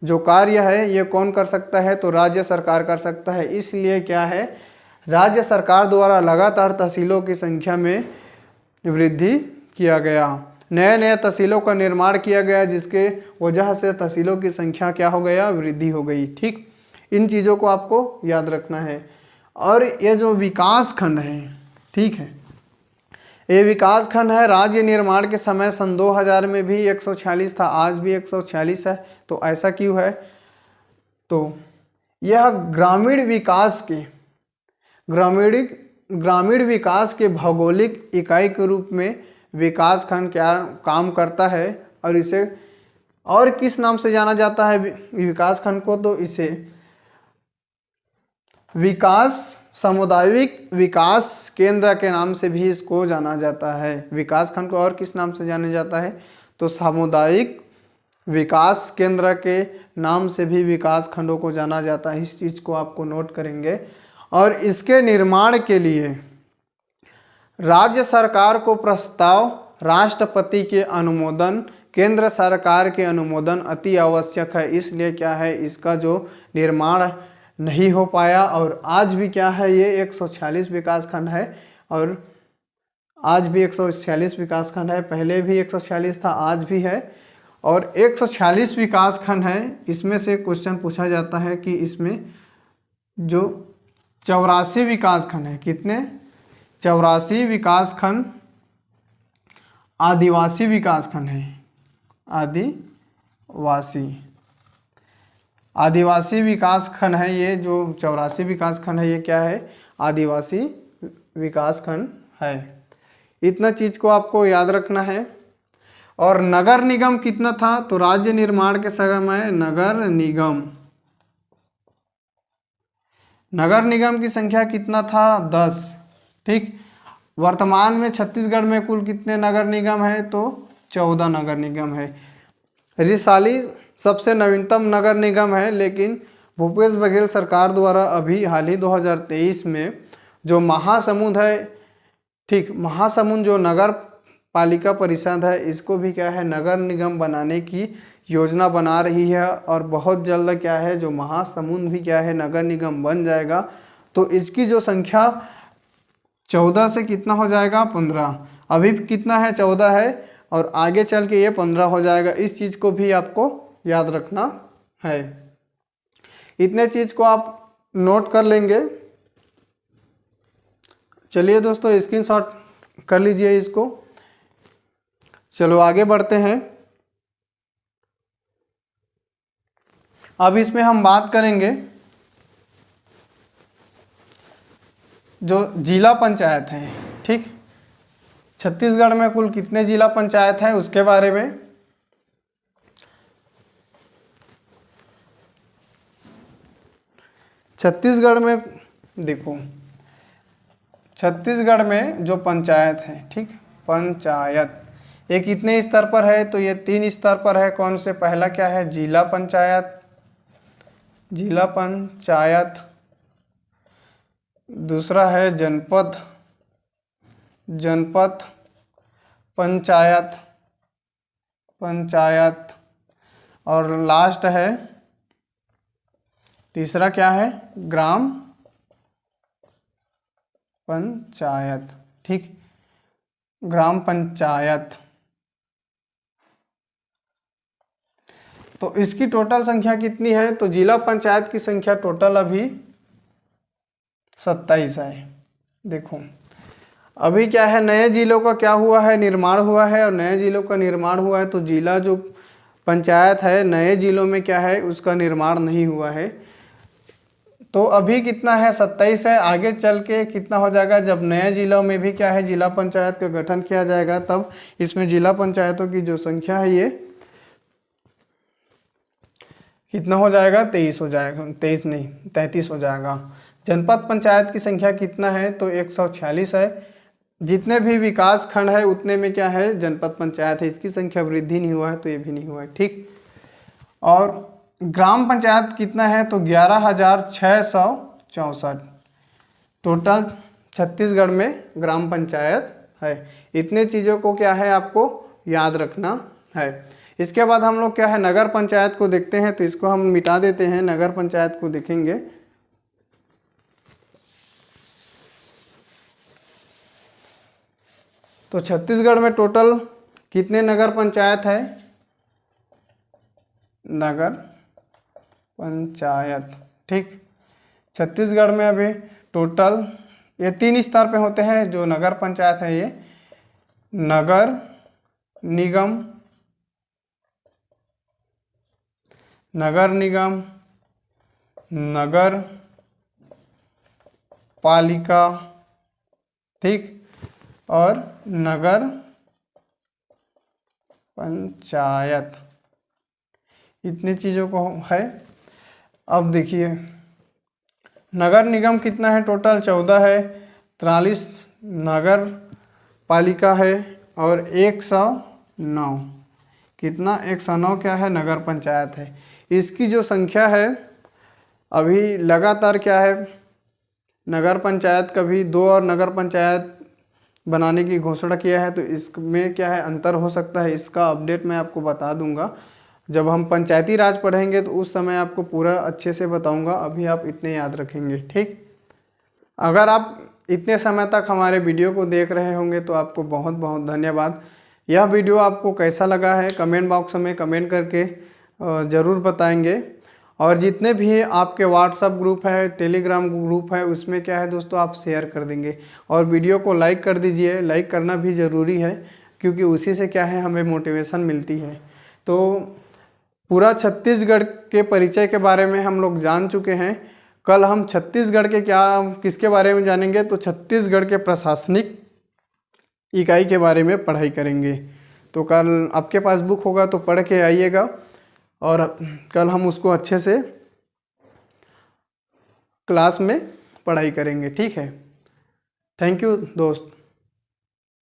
जो कार्य है ये कौन कर सकता है? तो राज्य सरकार कर सकता है। इसलिए क्या है, राज्य सरकार द्वारा लगातार तहसीलों की संख्या में वृद्धि किया गया, नए नए तहसीलों का निर्माण किया गया, जिसके वजह से तहसीलों की संख्या क्या हो गया? वृद्धि हो गई। ठीक, इन चीज़ों को आपको याद रखना है। और ये जो विकास खंड है, ठीक है, ये विकास खंड है, राज्य निर्माण के समय सन 2000 में भी 146 था, आज भी 146 है। तो ऐसा क्यों है? तो यह ग्रामीण विकास के भौगोलिक इकाई के रूप में विकास खंड क्या काम करता है और इसे और किस नाम से जाना जाता है विकास खंड को? तो इसे सामुदायिक विकास केंद्र के नाम से भी इसको जाना जाता है। विकास खंड को और किस नाम से जाना जाता है? तो सामुदायिक विकास केंद्र के नाम से भी विकास खंडों को जाना जाता है। इस चीज़ को आपको नोट करेंगे। और इसके निर्माण के लिए राज्य सरकार को प्रस्ताव, राष्ट्रपति के अनुमोदन, केंद्र सरकार के अनुमोदन अति आवश्यक है। इसलिए क्या है, इसका जो निर्माण नहीं हो पाया और आज भी क्या है, ये 146 विकास खंड है और आज भी 146 विकास खंड है। पहले भी 146 था, आज भी है और 146 विकास खंड है। इसमें से क्वेश्चन पूछा जाता है कि इसमें जो 84 विकास खंड है, कितने? 84 विकास खंड आदिवासी विकास खंड है। आदिवासी विकास खंड है। ये जो 84 विकास खंड है ये क्या है? आदिवासी विकास खंड है। इतना चीज़ को आपको याद रखना है। और नगर निगम कितना था? तो राज्य निर्माण के समय नगर निगम की संख्या कितना था? 10। ठीक, वर्तमान में छत्तीसगढ़ में कुल कितने नगर निगम है? तो 14 नगर निगम है। रिसाली सबसे नवीनतम नगर निगम है, लेकिन भूपेश बघेल सरकार द्वारा अभी हाल ही 2023 में जो महासमुंद है, ठीक, महासमुंद जो नगर पालिका परिषद है, इसको भी क्या है, नगर निगम बनाने की योजना बना रही है और बहुत जल्द क्या है, जो महासमुंद भी क्या है, नगर निगम बन जाएगा। तो इसकी जो संख्या 14 से कितना हो जाएगा? 15। अभी कितना है? 14 है और आगे चल के ये 15 हो जाएगा। इस चीज़ को भी आपको याद रखना है। इतने चीज़ को आप नोट कर लेंगे। चलिए दोस्तों, स्क्रीनशॉट कर लीजिए इसको। चलो आगे बढ़ते हैं। अब इसमें हम बात करेंगे जो जिला पंचायत है। ठीक, छत्तीसगढ़ में कुल कितने जिला पंचायत हैं उसके बारे में। छत्तीसगढ़ में देखो, छत्तीसगढ़ में जो पंचायत है, ठीक, पंचायत ये कितने स्तर पर है? तो ये 3 स्तर पर है। कौन से? पहला क्या है? जिला पंचायत, दूसरा है जनपद पंचायत और लास्ट है, तीसरा क्या है? ग्राम पंचायत। ठीक, ग्राम पंचायत। तो इसकी टोटल संख्या कितनी है? तो जिला पंचायत की संख्या टोटल अभी 27 है। देखो अभी क्या है, नए जिलों का क्या हुआ है? निर्माण हुआ है। और नए जिलों का निर्माण हुआ है तो जिला जो पंचायत है नए जिलों में क्या है, उसका निर्माण नहीं हुआ है। तो अभी कितना है? 27 है। आगे चल के कितना हो जाएगा? जब नए जिलों में भी क्या है, जिला पंचायत का गठन किया जाएगा, तब इसमें जिला पंचायतों की जो संख्या है ये कितना हो जाएगा? 23 हो जाएगा। 23 नहीं, 33 हो जाएगा। जनपद पंचायत की संख्या कितना है? तो 146 है। जितने भी विकास खंड है उतने में क्या है, जनपद पंचायत है। इसकी संख्या वृद्धि नहीं हुआ है तो ये भी नहीं हुआ है। ठीक, और ग्राम पंचायत कितना है तो 11,664 टोटल छत्तीसगढ़ में ग्राम पंचायत है। इतने चीज़ों को क्या है आपको याद रखना है। इसके बाद हम लोग क्या है नगर पंचायत को देखते हैं, तो इसको हम मिटा देते हैं, नगर पंचायत को देखेंगे। तो छत्तीसगढ़ में टोटल कितने नगर पंचायत है, नगर पंचायत, ठीक। छत्तीसगढ़ में अभी टोटल ये 3 स्तर पे होते हैं जो नगर पंचायत है, ये नगर निगम, नगर निगम, नगर पालिका, ठीक, और नगर पंचायत, इतनी चीज़ों को है। अब देखिए नगर निगम कितना है, टोटल 14 है, 43 नगर पालिका है और 109 कितना 109 क्या है नगर पंचायत है। इसकी जो संख्या है अभी लगातार क्या है नगर पंचायत कभी 2 और नगर पंचायत बनाने की घोषणा किया है, तो इसमें क्या है अंतर हो सकता है, इसका अपडेट मैं आपको बता दूंगा। जब हम पंचायती राज पढ़ेंगे तो उस समय आपको पूरा अच्छे से बताऊंगा, अभी आप इतने याद रखेंगे, ठीक। अगर आप इतने समय तक हमारे वीडियो को देख रहे होंगे तो आपको बहुत बहुत धन्यवाद। यह वीडियो आपको कैसा लगा है कमेंट बॉक्स में कमेंट करके ज़रूर बताएंगे। और जितने भी आपके व्हाट्सएप ग्रुप है, टेलीग्राम ग्रुप है, उसमें क्या है दोस्तों आप शेयर कर देंगे और वीडियो को लाइक कर दीजिए। लाइक करना भी ज़रूरी है क्योंकि उसी से क्या है हमें मोटिवेशन मिलती है। तो पूरा छत्तीसगढ़ के परिचय के बारे में हम लोग जान चुके हैं। कल हम छत्तीसगढ़ के किसके बारे में जानेंगे, तो छत्तीसगढ़ के प्रशासनिक इकाई के बारे में पढ़ाई करेंगे। तो कल आपके पास बुक होगा तो पढ़ के आइएगा और कल हम उसको अच्छे से क्लास में पढ़ाई करेंगे, ठीक है। थैंक यू दोस्त।